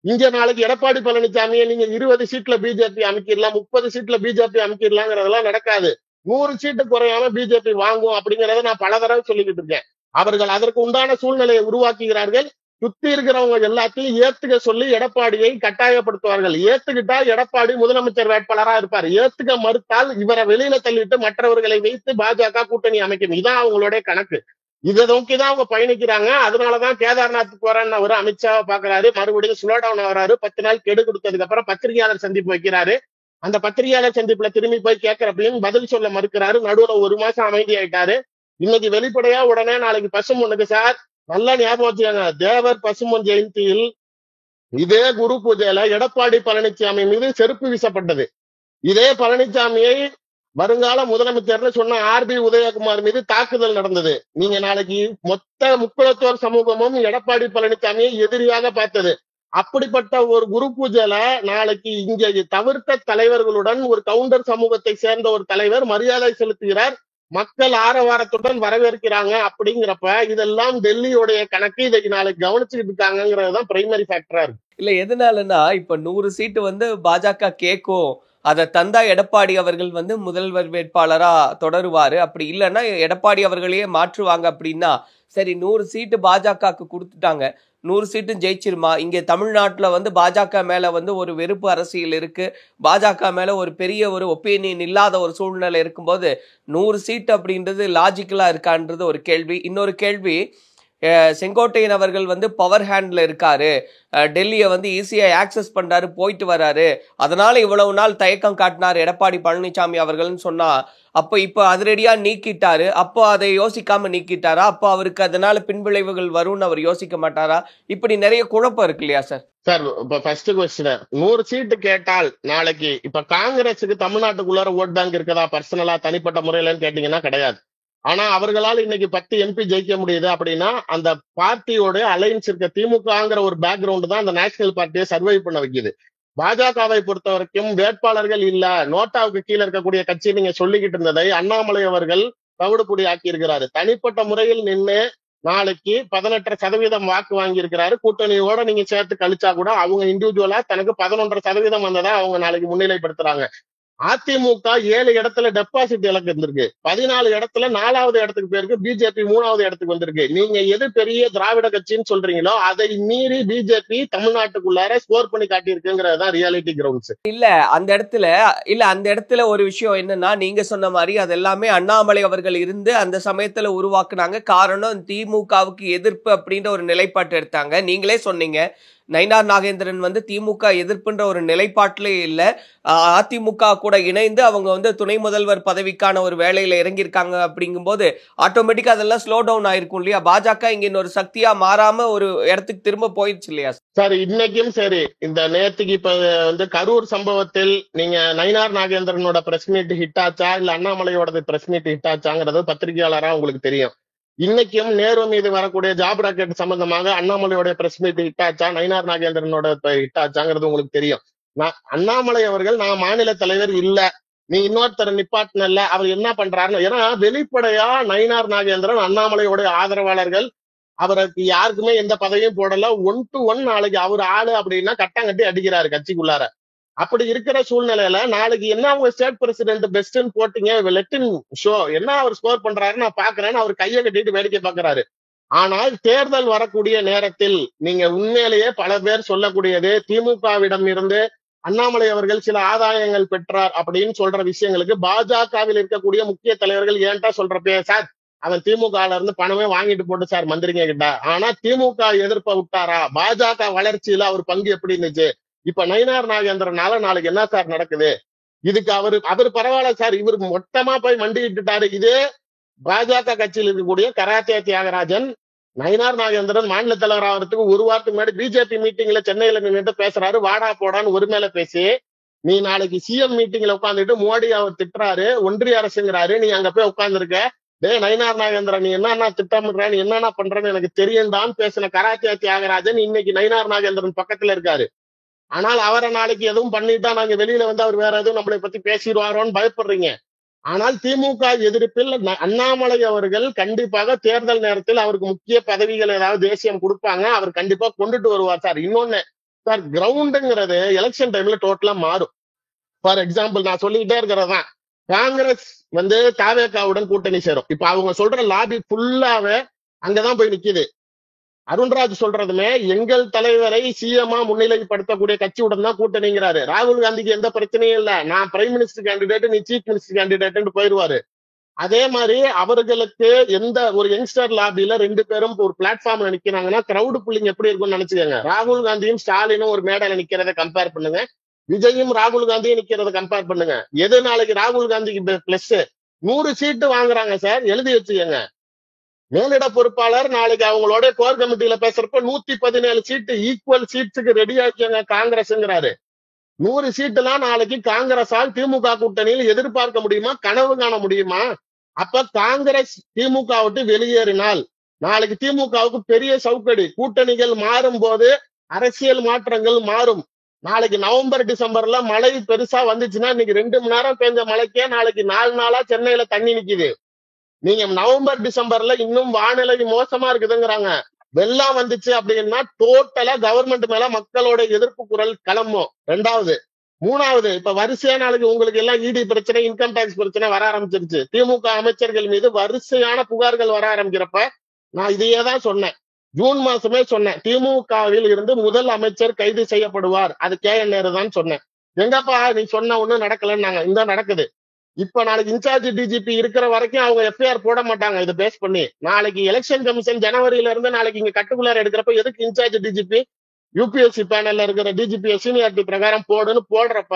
இங்க நாளைக்கு எடப்பாடி பழனிசாமியை நீங்க 20 சீட்ல பிஜேபி அமைக்கிடலாம், 30 சீட்ல பிஜேபி அமைக்கிடலாங்கிறதெல்லாம் நடக்காது. 100 சீட்டு குறையாம பிஜேபி வாங்கும் அப்படிங்கறத நான் பல தடவை சொல்லிக்கிட்டு இருக்கேன். அவர்கள் அதற்கு உண்டான சூழ்நிலையை உருவாக்குகிறார்கள். சுத்தி இருக்கிறவங்க எல்லாத்தையும் ஏத்துக்க சொல்லி எடப்பாடியை கட்டாயப்படுத்துவார்கள். ஏத்துக்கிட்டா எடப்பாடி முதலமைச்சர் வேட்பாளரா இருப்பார். ஏத்துக்க மறுத்தால் இவரை வெளியில தள்ளிட்டு மற்றவர்களை வைத்து பாஜக கூட்டணி அமைக்கும். இதான் அவங்களுடைய கணக்கு. இதை நோக்கிதான் அவங்க பயணிக்கிறாங்க. அதனாலதான் கேதார்நாத்துக்கு வரேன்னு அவரு அமித்ஷாவை பாக்குறாரு, மறுபடியும் ஸ்லோ டவுன் ஆகிறாரு. 10 நாள் கெடு கொடுத்ததுக்கு அப்புறம் பத்திரிகையாளர் சந்திப்பு வைக்கிறாரு. அந்த பத்திரிகையாளர் சந்திப்புல திரும்பி போய் கேட்கிறப்பையும் பதில் சொல்ல மறுக்கிறாரு. நடுவுல 1 மாசம் அமைதி ஆயிட்டாரு. இன்னைக்கு வெளிப்படையா உடனே நாளைக்கு பசும்பொண்ணுக்கு சார் நல்லா ஞாபகம் வச்சுக்காங்க, தேவர் பசும்பொன் ஜெயந்தியில் இதே குரு பூஜையில எடப்பாடி பழனிசாமி மீது செருப்பு வீசப்பட்டது. இதே பழனிசாமியை வருங்கால முதலமைச்சர்னு சொன்ன RB உதயகுமார் மீது தாக்குதல் நடந்தது. நீங்க நாளைக்கு மொத்த முக்குளத்தோர் சமூகமும் எடப்பாடி பழனிசாமியை எதிரியாக பார்த்தது. அப்படிப்பட்ட ஒரு குரு பூஜையில நாளைக்கு இங்க தவிர்த்த தலைவர்களுடன் ஒரு கவுண்டர் சமூகத்தை சேர்ந்த ஒரு தலைவர் மரியாதை செலுத்துகிறார். மக்கள் ஆரவாரத்துடன் வரவேற்கிறாங்க. அப்படிங்கிறப்ப இதெல்லாம் டெல்லியோடைய கணக்கு. இதை நாளைக்கு கவனிச்சுக்கிட்டு இருக்காங்கிறதுதான் பிரைமரி ஃபேக்டரா இருக்கு. இல்ல எதனாலன்னா இப்ப 100 சீட்டு பாஜக கேட்கும், அதை தந்தா எடப்பாடி அவர்கள் முதல்வர் வேட்பாளரா தொடருவாரு, அப்படி இல்லைன்னா எடப்பாடி அவர்களையே மாற்றுவாங்க. அப்படின்னா சரி 100 சீட்டு பாஜகவுக்கு கொடுத்துட்டாங்க, 100 சீட்டும் ஜெயிச்சிருமா? இங்க தமிழ்நாட்டுல பாஜக மேல ஒரு வெறுப்பு அரசியல் இருக்கு, பாஜக மேல ஒரு பெரிய ஒரு ஒப்பீனியன் இல்லாத ஒரு சூழ்நிலை இருக்கும்போது 100 சீட் அப்படின்றது லாஜிக்கலா இருக்கான்றது ஒரு கேள்வி. இன்னொரு கேள்வி, செங்கோட்டையன் அவர்கள் பவர் ஹேண்ட்ல இருக்காரு, டெல்லியை ஈஸியா ஆக்சஸ் பண்றாரு, போயிட்டு வராரு, அதனால இவ்வளவு நாள் தயக்கம் காட்டினார் எடப்பாடி பழனிசாமி அவர்கள்னு சொன்னா, அப்ப இப்ப அதிரடியா நீக்கிட்டாரு, அப்போ அதை யோசிக்காம நீக்கிட்டாரா? அப்போ அவருக்கு அதனால பின்விளைவுகள் வரும்னு அவர் யோசிக்க மாட்டாரா? இப்படி நிறைய குழப்பம் இருக்கு இல்லையா சார்? சார் இப்ப ஃபர்ஸ்ட் கொஸ்டின், 100 சீட்டு கேட்டால் நாளைக்கு இப்ப காங்கிரஸுக்கு தமிழ்நாட்டுக்குள்ளார ஓட் பேங்க் இருக்கதா பர்சனலா தனிப்பட்ட முறையிலன்னு கேட்டீங்கன்னா கிடையாது. ஆனா அவர்களால் இன்னைக்கு 10 MP ஜெயிக்க முடியுது அப்படின்னா அந்த பார்ட்டியோட அலைன்ஸ் இருக்க திமுகங்கிற ஒரு பேக்ரவுண்ட் தான் அந்த நேஷனல் பார்ட்டியை சர்வை பண்ண வைக்குது. பாஜகவை பொறுத்த வரைக்கும் வேட்பாளர்கள் இல்ல, நோட்டாவுக்கு கீழே இருக்கக்கூடிய கட்சி நீங்க சொல்லிக்கிட்டு இருந்ததை அண்ணாமலை அவர்கள் தவிடுபொடி ஆக்கி இருக்கிறாரு. தனிப்பட்ட முறையில் நின்று நாளைக்கு 18% வாக்கு வாங்கி இருக்கிறாரு. கூட்டணியோட நீங்க சேர்த்து கழிச்சா கூட அவங்க இண்டிவிஜுவலா தனக்கு 11% வந்ததா அவங்க நாளைக்கு முன்னிலைப்படுத்துறாங்க. அதிமுக 7 இடத்துல டெபாசிட் இலக்கு இருந்திருக்கு, 14 இடத்துல 4வது இடத்துக்கு போயிருக்கு, பிஜேபி 3வது இடத்துக்கு வந்திருக்கு. நீங்க எது பெரிய திராவிட கட்சின்னு சொல்றீங்களோ அதை மீறி பிஜேபி தமிழ்நாட்டுக்குள்ளார ஸ்கோர் பண்ணி காட்டியிருக்குங்கிறதுதான் ரியாலிட்டி கிரவுண்ட்ஸ். அந்த இடத்துல ஒரு விஷயம் என்னன்னா, நீங்க சொன்ன மாதிரி அது எல்லாமே அண்ணாமலை அவர்கள் இருந்து அந்த சமயத்துல உருவாக்குனாங்க. காரணம் திமுகவுக்கு எதிர்ப்பு அப்படின்ற ஒரு நிலைப்பாட்டு எடுத்தாங்க. நீங்களே சொன்னீங்க நயினார் நாகேந்திரன் திமுக எதிர்ப்புன்ற ஒரு நிலைப்பாட்டிலே இல்ல, அதிமுக கூட இணைந்து அவங்க துணை முதல்வர் பதவிக்கான ஒரு வேலையில இறங்கியிருக்காங்க. அப்படிங்கும் போது ஆட்டோமேட்டிக்கா அதெல்லாம் ஸ்லோ டவுன் ஆயிருக்கும் இல்லையா? பாஜக இங்க இன்னொரு சக்தியா மாறாம ஒரு இடத்துக்கு திரும்ப போயிடுச்சு இல்லையா சார்? இன்னைக்கும் சரி, இந்த நேத்துக்கு இப்ப கரூர் சம்பவத்தில் நீங்க நயினார் நாகேந்திரனோட பிரஸ் மீட் ஹிட் ஆச்சா இல்ல அண்ணாமலையோட பிரஸ் மீட் ஹிட் ஆச்சாங்கிறது பத்திரிகையாளரா உங்களுக்கு தெரியும். இன்னைக்கும் நேரு மீது வரக்கூடிய ஜாப் ராக்கெட் சம்பந்தமாக அண்ணாமலையோட பிரஸ் மீட் ஹிட் ஆச்சா, நயினார் நாகேந்திரனோட ஹிட் ஆச்சாங்கிறது உங்களுக்கு தெரியும். அண்ணாமலை அவர்கள் நான் மாநில தலைவர் இல்ல, நீ இன்னொருத்தர் நிப்பாட்டினல்ல, அவர் என்ன பண்றாருன்னு, ஏன்னா வெளிப்படையா நயினார் நாகேந்திரன் அண்ணாமலையோட ஆதரவாளர்கள் அவருக்கு யாருக்குமே எந்த பதவியும் போடல, 1 to 1 நாளைக்கு அவர் ஆளு அப்படின்னா கட்டாங்கட்டி அடிக்கிறாரு கட்சிக்குள்ளார. அப்படி இருக்கிற சூழ்நிலையில நாளைக்கு என்ன அவங்க ஸ்டேட் பிரசிடென்ட் பெஸ்ட்னு போட்டீங்க, லெட்டின் ஷோ என்ன அவர் ஸ்கோர் பண்றாரு நான் பாக்குறேன்னு அவர் கையை கட்டிட்டு வேடிக்கை பாக்குறாரு. ஆனால் தேர்தல் வரக்கூடிய நேரத்தில் நீங்க உண்மையிலேயே பல பேர் சொல்லக்கூடியது திமுகவிடம் இருந்து அண்ணாமலை அவர்கள் சில ஆதாயங்கள் பெற்றார் அப்படின்னு சொல்ற விஷயங்களுக்கு பாஜகவில் இருக்கக்கூடிய முக்கிய தலைவர்கள் ஏன்டா சொல்றப்பே, சார் அவன் திமுக இருந்து பணமே வாங்கிட்டு போட்டு சார் மந்திரிங்க கிட்ட, ஆனா திமுக எதிர்ப்ப விட்டாரா? பாஜக வளர்ச்சியில அவர் பங்கு எப்படி இருந்துச்சு? இப்ப நயினார் நாகேந்திரனால நாளைக்கு என்ன சார் நடக்குது? இதுக்கு அவர் பரவாயில்ல சார், இவர் மொத்தமா போய் மண்டிட்டுட்டாரு. இதே பாஜக கட்சியில் இருக்கக்கூடிய கராத்தே தியாகராஜன் நயினார் நாகேந்திரன் மாநில தலைவர் ஆகிறதுக்கு 1 வாரத்துக்கு முன்னாடி பிஜேபி மீட்டிங்ல சென்னையில நின்றுட்டு பேசுறாரு, வாடா போடான்னு ஒரு மேல பேசி, நீ நாளைக்கு சிஎம் மீட்டிங்ல உட்காந்துட்டு மோடி அவர் திட்டுறாரு, ஒன்றிய அரசுங்கிறாரு, நீ அங்க போய் உட்காந்துருக்க, டே நயினார் நாகேந்திரன் நீ என்னன்னா திட்டமிடுற, நீ என்னன்னா பண்றன்னு எனக்கு தெரியும்டான்னு பேசின கராத்தே தியாகராஜன் இன்னைக்கு நயினார் நாகேந்திரன் பக்கத்துல இருக்காரு. ஆனால் அவரை நாளைக்கு எதுவும் பண்ணிட்டா நாங்க வெளியில வந்து அவர் வேற எதுவும் நம்மளை பத்தி பேசிடுவாரோன்னு பயப்படுறீங்க. ஆனால் திமுக எதிர்ப்பில் அண்ணாமலை அவர்கள் கண்டிப்பாக தேர்தல் நேரத்தில் அவருக்கு முக்கிய பதவிகள் ஏதாவது தேசியம் கொடுப்பாங்க, அவர் கண்டிப்பா கொண்டுட்டு வருவார் சார். இன்னொன்னு சார், கிரவுண்டுங்கிறது எலெக்ஷன் டைம்ல டோட்டலா மாறும். ஃபார் எக்ஸாம்பிள் நான் சொல்லிக்கிட்டே இருக்கிறதான், காங்கிரஸ் வந்து தாவேகாவுடன் கூட்டணி சேரும். இப்ப அவங்க சொல்ற லாபி ஃபுல்லாவே அங்கதான் போய் நிக்குது. அருண்ராஜ் சொல்றதுமே எங்கள் தலைவரை சிஎம்ஆ முன்னிலைப்படுத்தக்கூடிய கட்சியுடன் தான் கூட்டணிங்கிறாரு. ராகுல் காந்திக்கு எந்த பிரச்சனையும் இல்ல, நான் பிரைம் மினிஸ்டர் கேண்டிடேட், நீ சீஃப் மினிஸ்டர் கேண்டிடேட் போயிருவாரு. அதே மாதிரி அவர்களுக்கு எந்த ஒரு யங்ஸ்டர் லாபியில 2 பேரும் ஒரு பிளாட்ஃபார்ம்ல நிக்கிறாங்கன்னா கிரௌடு புல்லிங் எப்படி இருக்கும்னு நினைச்சுக்கோங்க. ராகுல் காந்தியும் ஸ்டாலினும் ஒரு மேடையில நிக்கிறத கம்பேர் பண்ணுங்க, விஜயும் ராகுல் காந்தியும் நிக்கிறத கம்பேர் பண்ணுங்க. எது நாளைக்கு ராகுல் காந்திக்கு பிளஸ்? 100 சீட்டு வாங்குறாங்க சார், எழுதி வச்சுக்கோங்க. மேலிட பொறுப்பாளர் நாளைக்கு அவங்களோட கோர் கமிட்டியில பேசுறப்ப 117 சீட்டு ஈக்குவல் சீட்ஸுக்கு ரெடி ஆக்கிங்க காங்கிரஸ்ங்கிறாரு. 100 சீட்டுலாம் நாளைக்கு காங்கிரஸால் திமுக கூட்டணியில் எதிர்பார்க்க முடியுமா, கனவு காண முடியுமா? அப்ப காங்கிரஸ் திமுக விட்டு வெளியேறினால் நாளைக்கு திமுகவுக்கு பெரிய சவுக்கடி. கூட்டணிகள் மாறும் போது அரசியல் மாற்றங்கள் மாறும். நாளைக்கு நவம்பர் டிசம்பர்ல மழை பெருசா வந்துச்சுன்னா இன்னைக்கு 2 மணி நேரம் பெஞ்ச மழைக்கே நாளைக்கு 4 நாளா சென்னையில தண்ணி நிக்குது. நீங்க நவம்பர் டிசம்பர்ல இன்னும் வானிலை மோசமா இருக்குதுங்கிறாங்க. வெள்ளம் வந்துச்சு அப்படின்னா டோட்டலா கவர்மெண்ட் மேல மக்களோட எதிர்ப்பு குரல் கிளம்பும். 2வது. 3வது, இப்ப வரிசையா நாளைக்கு உங்களுக்கு எல்லாம் இடி பிரச்சனை, இன்கம் டாக்ஸ் பிரச்சனை வர ஆரம்பிச்சிருச்சு. திமுக அமைச்சர்கள் மீது வரிசையான புகார்கள் வர ஆரம்பிக்கிறப்ப நான் இதையே தான் சொன்னேன். ஜூன் மாசமே சொன்னேன், திமுகவில் இருந்து முதல் அமைச்சர் கைது செய்யப்படுவார், அது KN நேரு தான் சொன்னேன். எங்கப்பா நீ சொன்ன ஒண்ணும் நடக்கலன்னாங்க. இந்த நடக்குது. இப்ப நாளைக்கு இன்சார்ஜ் டிஜிபி இருக்கிற வரைக்கும் அவங்க எஃப்ஐஆர் போட மாட்டாங்க இதை பேஸ் பண்ணி. நாளைக்கு எலெக்ஷன் கமிஷன் ஜனவரியில இருந்து நாளைக்கு இங்க கட்டுக்குள்ளார எடுக்கிறப்ப எதுக்கு இன்சார்ஜ் டிஜிபி யூபிஎஸ்சி பேனல்ல இருக்கிற டிஜிபி சீனியாரிட்டி பிரகாரம் போடுன்னு போடுறப்ப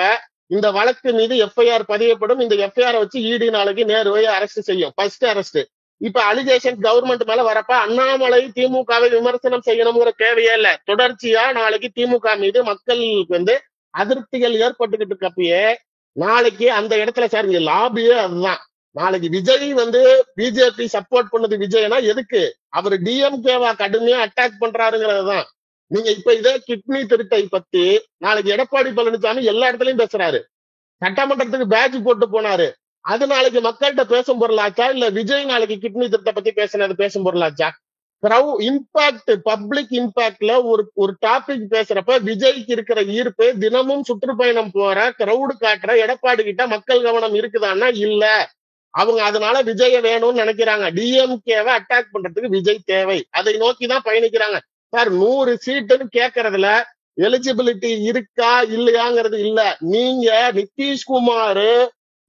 இந்த வழக்கு மீது எஃப்ஐஆர் பதியப்படும். இந்த எஃப்ஐஆர் வச்சு இடி நாளைக்கு நேருவை அரெஸ்ட் செய்யும், ஃபர்ஸ்ட் அரெஸ்ட். இப்ப அலிகேஷன் கவர்மெண்ட் மேல வரப்ப அண்ணாமலை திமுகவை விமர்சனம் செய்யணுங்கிற தேவையே இல்ல. தொடர்ச்சியா நாளைக்கு திமுக மீது மக்களுக்கு வந்து அதிருப்திகள் ஏற்பட்டுக்கிட்டு இருக்கப்பயே நாளைக்கு அந்த இடத்துல சார் இங்க லாபியே அதுதான். நாளைக்கு விஜய் வந்து பிஜேபி சப்போர்ட் பண்ணது விஜய்னா எதுக்கு? அவர் டிஎம்கேவா கடுமையா அட்டாக் பண்றாருங்கிறதுதான். நீங்க இப்ப இதே கிட்னி திருட்டை பத்தி நாளைக்கு எடப்பாடி பழனிசாமி எல்லா இடத்துலயும் பேசுறாரு. சட்டமன்றத்துக்கு பேட்ச் போட்டு போனாரு. அது நாளைக்கு மக்கள்கிட்ட பேசும் பொருளாச்சா, இல்ல விஜய் நாளைக்கு கிட்னி திருட்டை பத்தி பேசினது பேசும் பொருளாச்சா? இம்பாக்ட், பப்ளிக் இம்பாக்ட்ல ஒரு டாபிக் பேசுறப்ப விஜய்க்கு இருக்கிற ஈர்ப்பு, தினமும் சுற்றுப்பயணம் போற கிரௌடு காட்டுற எடப்பாடி கிட்ட மக்கள் கவனம் இருக்குதான்னா இல்ல. அவங்க அதனால விஜய வேணும்னு நினைக்கிறாங்க. டிஎம்கேவை அட்டாக் பண்றதுக்கு விஜய் தேவை, அதை நோக்கிதான் பயணிக்கிறாங்க. சார் 100 சீட்டுன்னு கேட்கறதுல எலிஜிபிலிட்டி இருக்கா இல்லையாங்கிறது இல்ல. நீங்க நிதிஷ்குமார்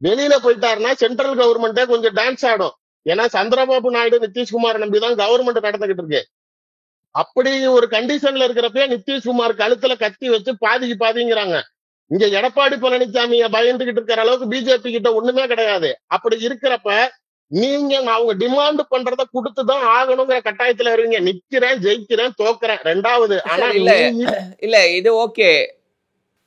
வெளியில போயிட்டாருன்னா சென்ட்ரல் கவர்மெண்டே கொஞ்சம் டான்ஸ் ஆடும். ஏன்னா சந்திரபாபு நாயுடு நிதிஷ்குமார் நம்பிதான் கவர்மெண்ட் நடந்துகிட்டு இருக்கு. அப்படி ஒரு கண்டிஷன்ல இருக்கிறப்ப நிதிஷ்குமார் கழுத்துல கத்தி வச்சு பாதிக்கு பாதிங்கிறாங்க. இங்க எடப்பாடி பழனிசாமிய பயந்துகிட்டு இருக்கிற அளவுக்கு பிஜேபி கிட்ட ஒண்ணுமே கிடையாது. அப்படி இருக்கிறப்ப நீங்க அவங்க டிமாண்ட் பண்றத கொடுத்துதான் ஆகணுங்கிற கட்டாயத்துல இருங்க. நிக்கிறேன், ஜெயிக்கிறேன், தோக்குறேன் 2வது. ஆனா இல்ல இது ஓகே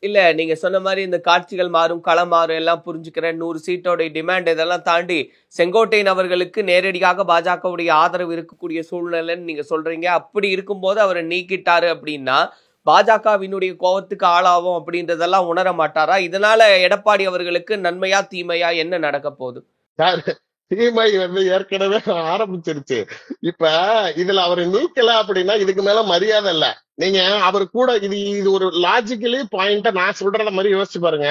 இல்ல, நீங்க சொன்ன மாதிரி இந்த காட்சிகள் மாறும், களம் மாறும், எல்லாம் புரிஞ்சுக்கிறேன். 100 சீட்டோட டிமாண்ட் இதெல்லாம் தாண்டி செங்கோட்டையன் அவர்களுக்கு நேரடியாக பாஜகவுடைய ஆதரவு இருக்கக்கூடிய சூழ்நிலைன்னு நீங்க சொல்றீங்க. அப்படி இருக்கும்போது அவரை நீக்கிட்டாரு அப்படின்னா பாஜகவினுடைய கோபத்துக்கு ஆளாகும் அப்படின்றதெல்லாம் உணர மாட்டாரா? இதனால எடப்பாடி அவர்களுக்கு நன்மையா தீமையா என்ன நடக்க போகுது? தீமை வந்து ஏற்கனவே ஆரம்பிச்சிருச்சு. இப்ப இதுல அவரை நீக்கல அப்படின்னா இதுக்கு மேல மரியாதை இல்ல. நீங்க அவர் கூட இது ஒரு லாஜிக்கலி பாயிண்ட நான் சொல்றத மாதிரி யோசிச்சு பாருங்க.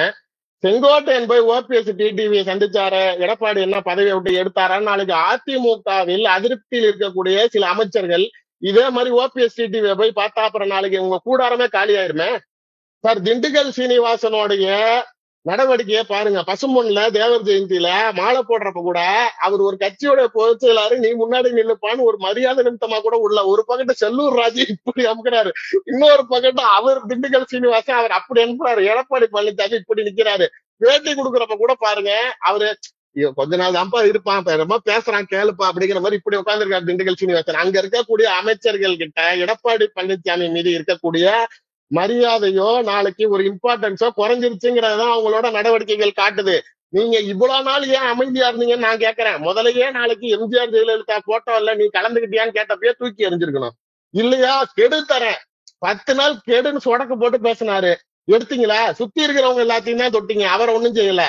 செங்கோட்டையன் போய் ஓபிஎஸ் டிடிவியை சந்திச்சாரு, எடப்பாடி என்ன பதவியை விட்டு எடுத்தாரா? நாளைக்கு அதிமுகவில் அதிருப்தியில் இருக்கக்கூடிய சில அமைச்சர்கள் இதே மாதிரி ஓபிஎஸ் டிடிவியை போய் பார்த்தா அப்புறம் நாளைக்கு உங்க கூடாரமே காலி ஆயிருமே. சார் திண்டுக்கல் சீனிவாசனுடைய நடவடிக்கையை பாருங்க. பசும்பொன்ல தேவர் ஜெயந்தியில மாலை போடுறப்ப கூட அவர் ஒரு கட்சியோட பொதுச் செயலாளரு, நீ முன்னாடி நின்னுப்பான்னு ஒரு மரியாதை நிமித்தமா கூட உள்ள ஒரு பக்கத்து செல்லூர் ராஜு இப்படி அமுக்குறாரு, இன்னொரு பக்கத்து அவர் திண்டுக்கல் சீனிவாசன் அவர் அப்படி அனுப்புறாரு. எடப்பாடி பழனிசாமி இப்படி நிக்கிறாரு. பேட்டி கொடுக்குறப்ப கூட பாருங்க, அவரு கொஞ்ச நாள் தான்ப்பா இருப்பான், ரொம்ப பேசுறான் கேளுப்பா அப்படிங்கிற மாதிரி இப்படி உட்காந்துருக்காரு திண்டுக்கல் சீனிவாசன். அங்க இருக்கக்கூடிய அமைச்சர்கள் கிட்ட எடப்பாடி பழனிசாமி மீது இருக்கக்கூடிய மரியாதையோ நாளைக்கு ஒரு இம்பார்ட்டன்ஸோ குறைஞ்சிருச்சுங்கிறதான் அவங்களோட நடவடிக்கைகள் காட்டுது. நீங்க இவ்வளவு நாள் ஏன் அமைதியா இருந்தீங்கன்னு நான் கேட்கறேன். முதலையே நாளைக்கு எம்ஜிஆர் ஜெயலலிதா போட்டோ இல்ல நீ கலந்துகிட்டியான்னு கேட்டப்பயே தூக்கி எறிஞ்சிருக்கணும். இல்லையா கெடு தரேன் 10 நாள் கெடுன்னு சொடக்கு போட்டு பேசினாரு. எடுத்தீங்களா? சுத்தி இருக்கிறவங்க எல்லாத்தையும் தான் தொட்டீங்க, அவரை ஒண்ணும் செய்யல.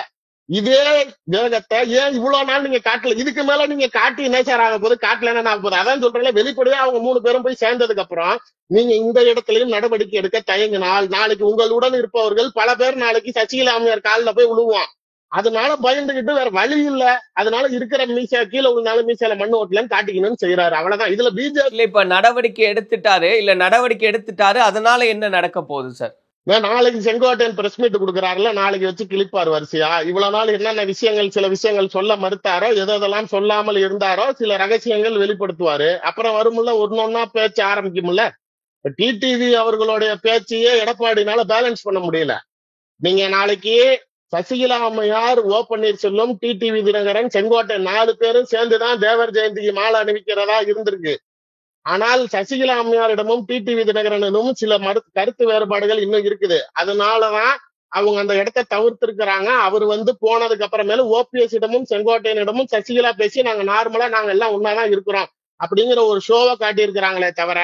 இதே வேகத்தை ஏன் இவ்வளவு நாள் நீங்க காட்டல? இதுக்கு மேல நீங்க காட்டி என்ன சார் ஆக போகுது? காட்டல என்ன ஆக போகுது? அதான் சொல்றேன், வெளிப்படையா அவங்க 3 பேரும் போய் சேர்ந்ததுக்கு அப்புறம் நீங்க இந்த இடத்துலயும் நடவடிக்கை எடுக்க தயங்கினால் நாளைக்கு உங்களுடன் இருப்பவர்கள் பல பேர் நாளைக்கு சசிகலா அம்மையார் காலில் போய் விழுவான். அதனால பயந்துகிட்டு வேற வழி இல்ல, அதனால இருக்கிற மீசை கீழே விழுந்தாலும் மீசையில மண்ணு ஓட்டலன்னு காட்டிக்கணும்னு செய்யறாரு. அவ்வளவுதான். இதுல பிஜேபி இல்ல இப்ப நடவடிக்கை எடுத்துட்டாரு, அதனால என்ன நடக்க போகுது சார்? நாளைக்கு செங்கோட்டையன் பிரஸ் மீட் கொடுக்குறாருல, நாளைக்கு வச்சு கிளிப்பார் வரிசையா. இவ்வளவு நாள் என்னென்ன விஷயங்கள், சில விஷயங்கள் சொல்ல மறுத்தாரோ, எதெல்லாம் சொல்லாமல் இருந்தாரோ, சில ரகசியங்கள் வெளிப்படுத்துவாரு. அப்புறம் வரும்ல, ஒன்னொன்னா பேச்சு ஆரம்பிக்கும்ல. டிடிவி அவர்களுடைய பேச்சையே எடப்பாடினால பேலன்ஸ் பண்ண முடியல. நீங்க நாளைக்கு சசிகலா அம்மையார், ஓ பன்னீர்செல்வம், டிடிவி தினகரன், செங்கோட்டையன் 4 பேரும் சேர்ந்துதான் தேவர் ஜெயந்திக்கு மாலை அணிவிக்கிறதா இருந்திருக்கு. ஆனால் சசிகலா அம்மையாரிடமும் டிடிவி தினகரனிடமும் சில கருத்து வேறுபாடுகள் இன்னும் இருக்குது. அதனாலதான் அவங்க அந்த இடத்தை தவிர்த்திருக்கிறாங்க. அவர் போனதுக்கு அப்புறமேல ஓபிஎஸ் இடமும் செங்கோட்டையனிடமும் சசிகலா பேசி நாங்க நார்மலா நாங்க எல்லாம் ஒன்னாதான் இருக்கிறோம் அப்படிங்கிற ஒரு ஷோவை காட்டியிருக்கிறாங்களே தவிர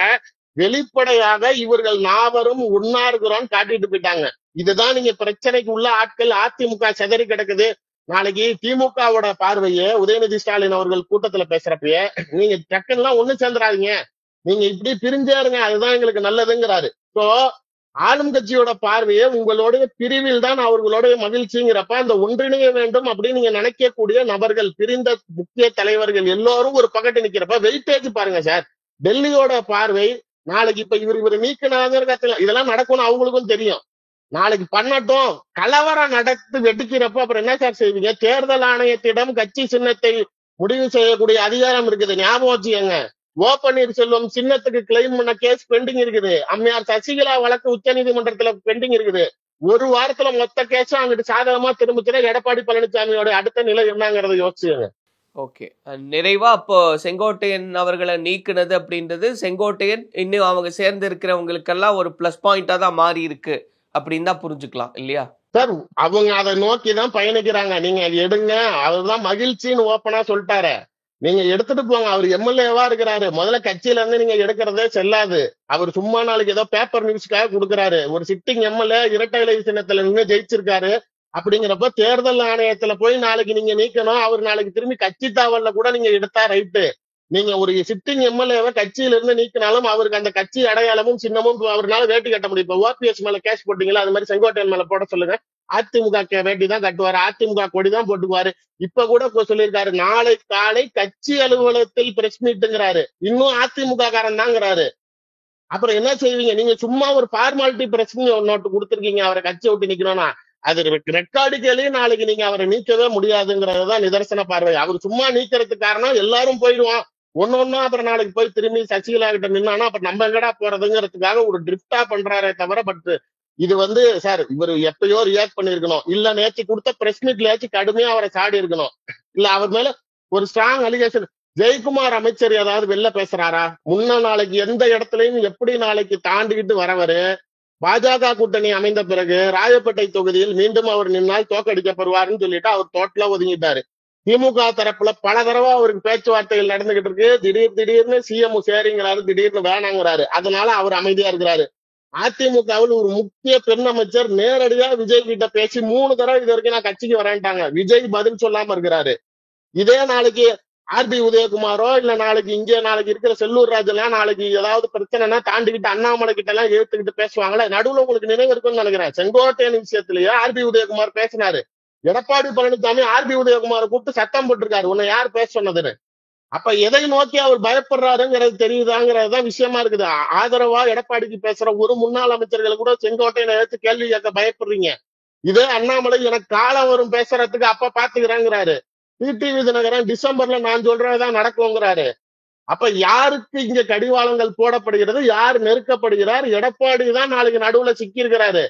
வெளிப்படையாக இவர்கள் நாவரும் ஒன்னா இருக்கிறோம் காட்டிட்டு போயிட்டாங்க. இதுதான் நீங்க பிரச்சனைக்கு உள்ள ஆட்கள். அதிமுக செதறி கிடக்குது. நாளைக்கு திமுகவோட பார்வையே உதயநிதி ஸ்டாலின் அவர்கள் கூட்டத்துல பேசுறப்பயே நீங்க டக்குலாம் ஒண்ணு சேர்ந்துடாதீங்க, நீங்க இப்படி பிரிஞ்சாருங்க, அதுதான் எங்களுக்கு நல்லதுங்கிறாரு. சோ ஆளும் கட்சியோட பார்வையே உங்களுடைய பிரிவில் தான் அவர்களுடைய மகிழ்ச்சிங்கிறப்ப அந்த ஒன்றிணைய வேண்டும் அப்படின்னு நீங்க நினைக்கக்கூடிய நபர்கள், பிரிந்த முக்கிய தலைவர்கள் எல்லோரும் ஒரு பக்கத்து நிக்கிறப்ப வெயிட்டேஜ் பாருங்க சார். டெல்லியோட பார்வை நாளைக்கு இப்ப இவர் நீக்கினாங்க, இதெல்லாம் நடக்கும்னு அவங்களுக்கும் தெரியும். நாளைக்கு பண்ணட்டும், கலவரம் நடத்து வெடிக்கிறப்ப அப்புறம் என்ன சார் செய்வீங்க? தேர்தல் ஆணையத்திடம் கட்சி சின்னத்தை முடிவு செய்யக்கூடிய அதிகாரம் இருக்குது, ஞாபகம் வச்சுக்கோங்க. ஓ பன்னீர்செல்வம் சின்னத்துக்கு கிளைம் பண்ண கேஸ் பெண்டிங் இருக்குது. அம்மையார் சசிகலா வழக்கு உச்ச நீதிமன்றத்துல பெண்டிங் இருக்குது. ஒரு வாரத்துல மொத்த கேஸும் அங்கிட்டு சாதகமா திரும்பிச்சுன்னா எடப்பாடி பழனிசாமியோட அடுத்த நிலை என்னங்கிறத யோசிச்சுங்க. ஓகே, நிறைவா அப்போ செங்கோட்டையன் அவர்களை நீக்குனது அப்படின்றது செங்கோட்டையன் இன்னும் அவங்க சேர்ந்து இருக்கிறவங்களுக்கெல்லாம் ஒரு பிளஸ் பாயிண்டா தான் மாறி இருக்கு அப்படின்னு தான் புரிஞ்சுக்கலாம் இல்லையா சார்? அவங்க அதை நோக்கிதான் பயணிக்கிறாங்க. நீங்க எடுங்க, அதுதான் மகிழ்ச்சின்னு ஓப்பனா சொல்லிட்டாரு. நீங்க எடுத்துட்டு போங்க. அவர் எம்எல்ஏவா இருக்கிறாரு. முதல்ல கட்சியில இருந்து நீங்க எடுக்கிறதே செல்லாது. அவர் சும்மா நாளைக்கு ஏதோ பேப்பர் நியூஸ்க்காக கொடுக்குறாரு. ஒரு சிட்டிங் எம்எல்ஏ இரட்டை இலை சின்னத்துல நின்று ஜெயிச்சிருக்காரு. அப்படிங்கிறப்ப தேர்தல் ஆணையத்துல போய் நாளைக்கு நீங்க நீக்கணும். அவர் நாளைக்கு திரும்பி கட்சி தாவல்ல கூட நீங்க எடுத்தா ரைட்டு. நீங்க ஒரு சிட்டிங் எம்எல்ஏவை கட்சியில இருந்து நீக்கினாலும் அவருக்கு அந்த கட்சி அடையாளமும் சின்னமும் அவரால் வேட்டி கட்ட முடியும். இப்ப ஓபிஎஸ் மேல கேஸ் போட்டீங்களா, அது மாதிரி செங்கோட்டையன் மேல போட சொல்லுங்க. அதிமுக வேட்டி தான் கட்டுவாரு, அதிமுக கொடி தான் போட்டுக்குவாரு. இப்ப கூட சொல்லியிருக்காரு, நாளை காலை கட்சி அலுவலகத்தில் பிரஸ் மீட்டுங்கிறாரு. இன்னும் அதிமுக காரன் தாங்கிறாரு. அப்புறம் என்ன செய்வீங்க? நீங்க சும்மா ஒரு ஃபார்மாலிட்டி பிரஸ் நோட்டு கொடுத்துருக்கீங்க அவரை கட்சியை விட்டு நிக்கணும்னா, அது ரெக்கார்டுகளே நாளைக்கு நீங்க அவரை நீக்கவே முடியாதுங்கிறதுதான் நிதர்சன பார்வை. அவர் சும்மா நீக்கிறதுக்கு காரணம் எல்லாரும் போயிடுவான் ஒன்னொன்னா, அப்புறம் நாளைக்கு போய் திரும்பி சசிகலா கிட்ட நின்னானா அப்புறம் நம்ம எங்கடா போறதுங்கிறதுக்காக ஒரு ட்ரிப்டா பண்றாரே தவிர, பட் இது சார் இவர் எப்பயோ ரியாக்ட் பண்ணிருக்கணும். இல்ல நேற்று கொடுத்த பிரஸ் மீட்லயாச்சும் கடுமையா அவரை சாடி இருக்கணும். இல்ல அவர் மேல ஒரு ஸ்ட்ராங் அலிகேஷன். ஜெயக்குமார் அமைச்சர் ஏதாவது வெளில பேசுறாரா? முன்ன நாளைக்கு எந்த இடத்துலயும் எப்படி நாளைக்கு தாண்டிக்கிட்டு வரவரு பாஜக கூட்டணி அமைந்த பிறகு ராயப்பேட்டை தொகுதியில் மீண்டும் அவர் நின்னால் தோக்கடிக்கப்படுவாருன்னு சொல்லிட்டு அவர் டோட்டலா ஒதுங்கிட்டாரு. திமுக தரப்புல பல தடவை அவருக்கு பேச்சுவார்த்தைகள் நடந்துகிட்டு இருக்கு. திடீர்னு சிஎம் சேரிங்கிறாரு, திடீர்னு வேணாங்கிறாரு. அதனால அவர் அமைதியா இருக்கிறாரு. அதிமுகவில் ஒரு முக்கிய பெண் அமைச்சர் நேரடியா விஜய் கிட்ட பேசி 3 தடவை இது வரைக்கும் நான் கட்சிக்கு வரேன்ட்டாங்க. விஜய் பதில் சொல்லாம இருக்கிறாரு. இதே நாளைக்கு ஆர்பி உதயகுமாரோ இல்ல நாளைக்கு இருக்கிற செல்லூர் ராஜெல்லாம் நாளைக்கு ஏதாவது பிரச்சனைனா தாண்டிக்கிட்டு அண்ணாமலை கிட்ட எல்லாம் ஏத்துக்கிட்டு பேசுவாங்களே. நடுவுல உங்களுக்கு நினைவு இருக்குன்னு நினைக்கிறேன், செங்கோட்டையன் விஷயத்திலேயே ஆர்பி உதயகுமார் பேசினாரு. எடப்பாடி பழனிசாமி ஆர்பி உதயகுமாரை கூப்பிட்டு சத்தம் போட்டிருக்காரு, உன்னை யார் பேச சொன்னதுன்னு. அப்ப எதை நோக்கி அவர் பயப்படுறாருங்கிறது தெரியுதாங்கிறதுதான் விஷயமா இருக்குது. ஆதரவா எடப்பாடிக்கு பேசுற ஒரு முன்னாள் அமைச்சர்கள் கூட செங்கோட்டையனை எடுத்து கேள்வி கேட்க பயப்படுறீங்க. இதே அண்ணாமலை எனக்கு காலம் வரும் பேசுறதுக்கு அப்ப பாத்துக்கிறேங்கிறாரு. டிடிவி தினகரன் டிசம்பர்ல நான் சொல்றதான் நடக்குங்கிறாரு. அப்ப யாருக்கு இங்க கடிவாளங்கள் போடப்படுகிறது, யார் நெருக்கப்படுகிறார்? எடப்பாடி தான் நாளைக்கு நடுவுல சிக்கி இருக்கிறாரு.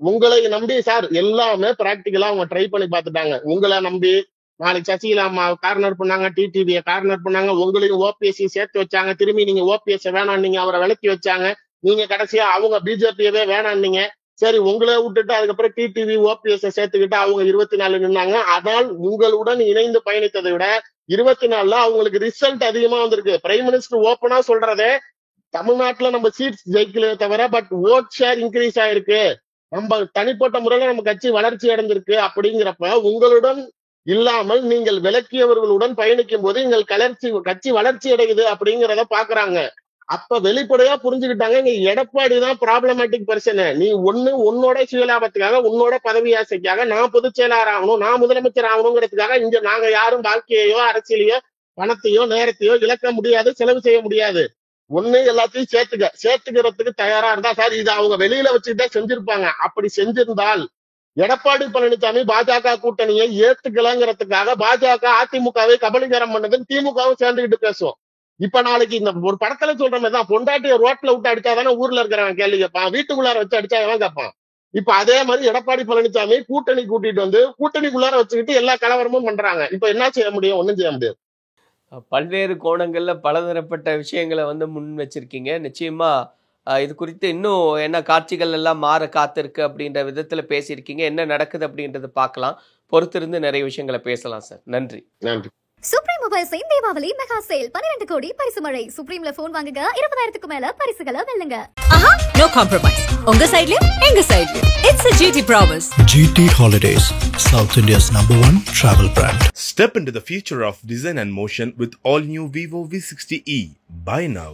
உங்களை நம்பி சார் எல்லாமே பிராக்டிகலா அவங்க ட்ரை பண்ணி பார்த்துட்டாங்க. உங்களை நம்பி நாளைக்கு சசிகலா அம்மா கார்னர் பண்ணாங்க, டிடிவியை கார்னர் பண்ணாங்க, உங்களையும் ஓபிஎஸ்சி சேர்த்து வச்சாங்க. திரும்பி நீங்க ஓபிஎஸ் வேணாம் நீங்க அவரை விலக்கி வச்சாங்க. நீங்க கடைசியா அவங்க பிஜேபியவே வேணான்னீங்க. சரி உங்களை விட்டுட்டு அதுக்கப்புறம் டிடிவி ஓபிஎஸ் சேர்த்துக்கிட்டு அவங்க 24 நின்னாங்க. ஆனால் உங்களுடன் இணைந்து பயணித்ததை விட 24ல அவங்களுக்கு ரிசல்ட் அதிகமா வந்திருக்கு. பிரைம் மினிஸ்டர் ஓப்பனா சொல்றதே தமிழ்நாட்டுல நம்ம சீட்ஸ் ஜெயிக்கல தவிர பட் ஓட் ஷேர் இன்க்ரீஸ் ஆயிருக்கு. நம்ம தனிப்பட்ட முறையில நம்ம கட்சி வளர்ச்சி அடைந்திருக்கு அப்படிங்கிறப்ப உங்களுடன் இல்லாமல் நீங்கள் விலக்கியவர்களுடன் பயணிக்கும் போது எங்கள் கட்சி வளர்ச்சி அடையுது அப்படிங்கிறத பாக்குறாங்க. அப்ப வெளிப்படையா புரிஞ்சுக்கிட்டாங்க, இங்க எடப்பாடி தான் ப்ராப்ளமேட்டிக் பர்சன். நீ உன்னோட சுயலாபத்துக்காக, உன்னோட பதவி ஆசைக்காக நான் பொதுச் செயலாளர் ஆகணும், நான் முதலமைச்சர் ஆகணுங்கிறதுக்காக இங்க நாங்க யாரும் வாழ்க்கையோ அரசியலையோ பணத்தையோ நேரத்தையோ இழக்க முடியாது, செலவு செய்ய முடியாது. எல்லாத்தையும் சேர்த்துக்கிறதுக்கு தயாரா இருந்தா சார் இது அவங்க வெளியில வச்சுக்கிட்டே செஞ்சிருப்பாங்க. அப்படி செஞ்சிருந்தால் எடப்பாடி பழனிசாமி பாஜக கூட்டணியை ஏத்துக்கலங்கிறதுக்காக பாஜக அதிமுகவை கபலீகரம் பண்ணதுன்னு திமுகவும் சேர்ந்துகிட்டு பேசுவோம். இப்ப நாளைக்கு இந்த ஒரு படத்துல சொல்ற மாதிரி தான், பொண்டாட்டிய ரோட்ல விட்டு அடிச்சாதானே ஊர்ல இருக்கிறவன் கேள்வி கேட்பான், வீட்டுக்குள்ளார வச்சு அடிச்சா எவன் கேட்பான். இப்ப அதே மாதிரி எடப்பாடி பழனிசாமி கூட்டணி கூட்டிட்டு வந்து கூட்டணிக்குள்ளார வச்சுக்கிட்டு எல்லா கலவரமும் பண்றாங்க. இப்ப என்ன செய்ய முடியும்? ஒண்ணும் செய்ய முடியாது. பல்வேறு கோணங்கள்ல பலதரப்பட்ட விஷயங்களை முன் வச்சிருக்கீங்க. நிச்சயமா இது குறித்து இன்னும் என்ன காட்சிகள் எல்லாம் மாற காத்திருக்கு அப்படின்ற விதத்துல பேசியிருக்கீங்க. என்ன நடக்குது அப்படின்றத பார்க்கலாம். பொறுத்திருந்து நிறைய விஷயங்களை பேசலாம் சார். நன்றி. நன்றி. சுப்ரீம் மொபைல்ஸின் தீபாவளி மெகா சேல் 12 கோடி பரிசு மழை. சுப்ரீம்ல போன் வாங்குங்க, 20,000க்கு மேல பரிசுகளை வெல்லுங்க. No compromise. உங்க சைடுலயும் எங்க சைடுலயும். It's a GT promise. GT Holidays, South India's #1 travel brand. Step into the future of design and motion with all new Vivo V60e. Buy now.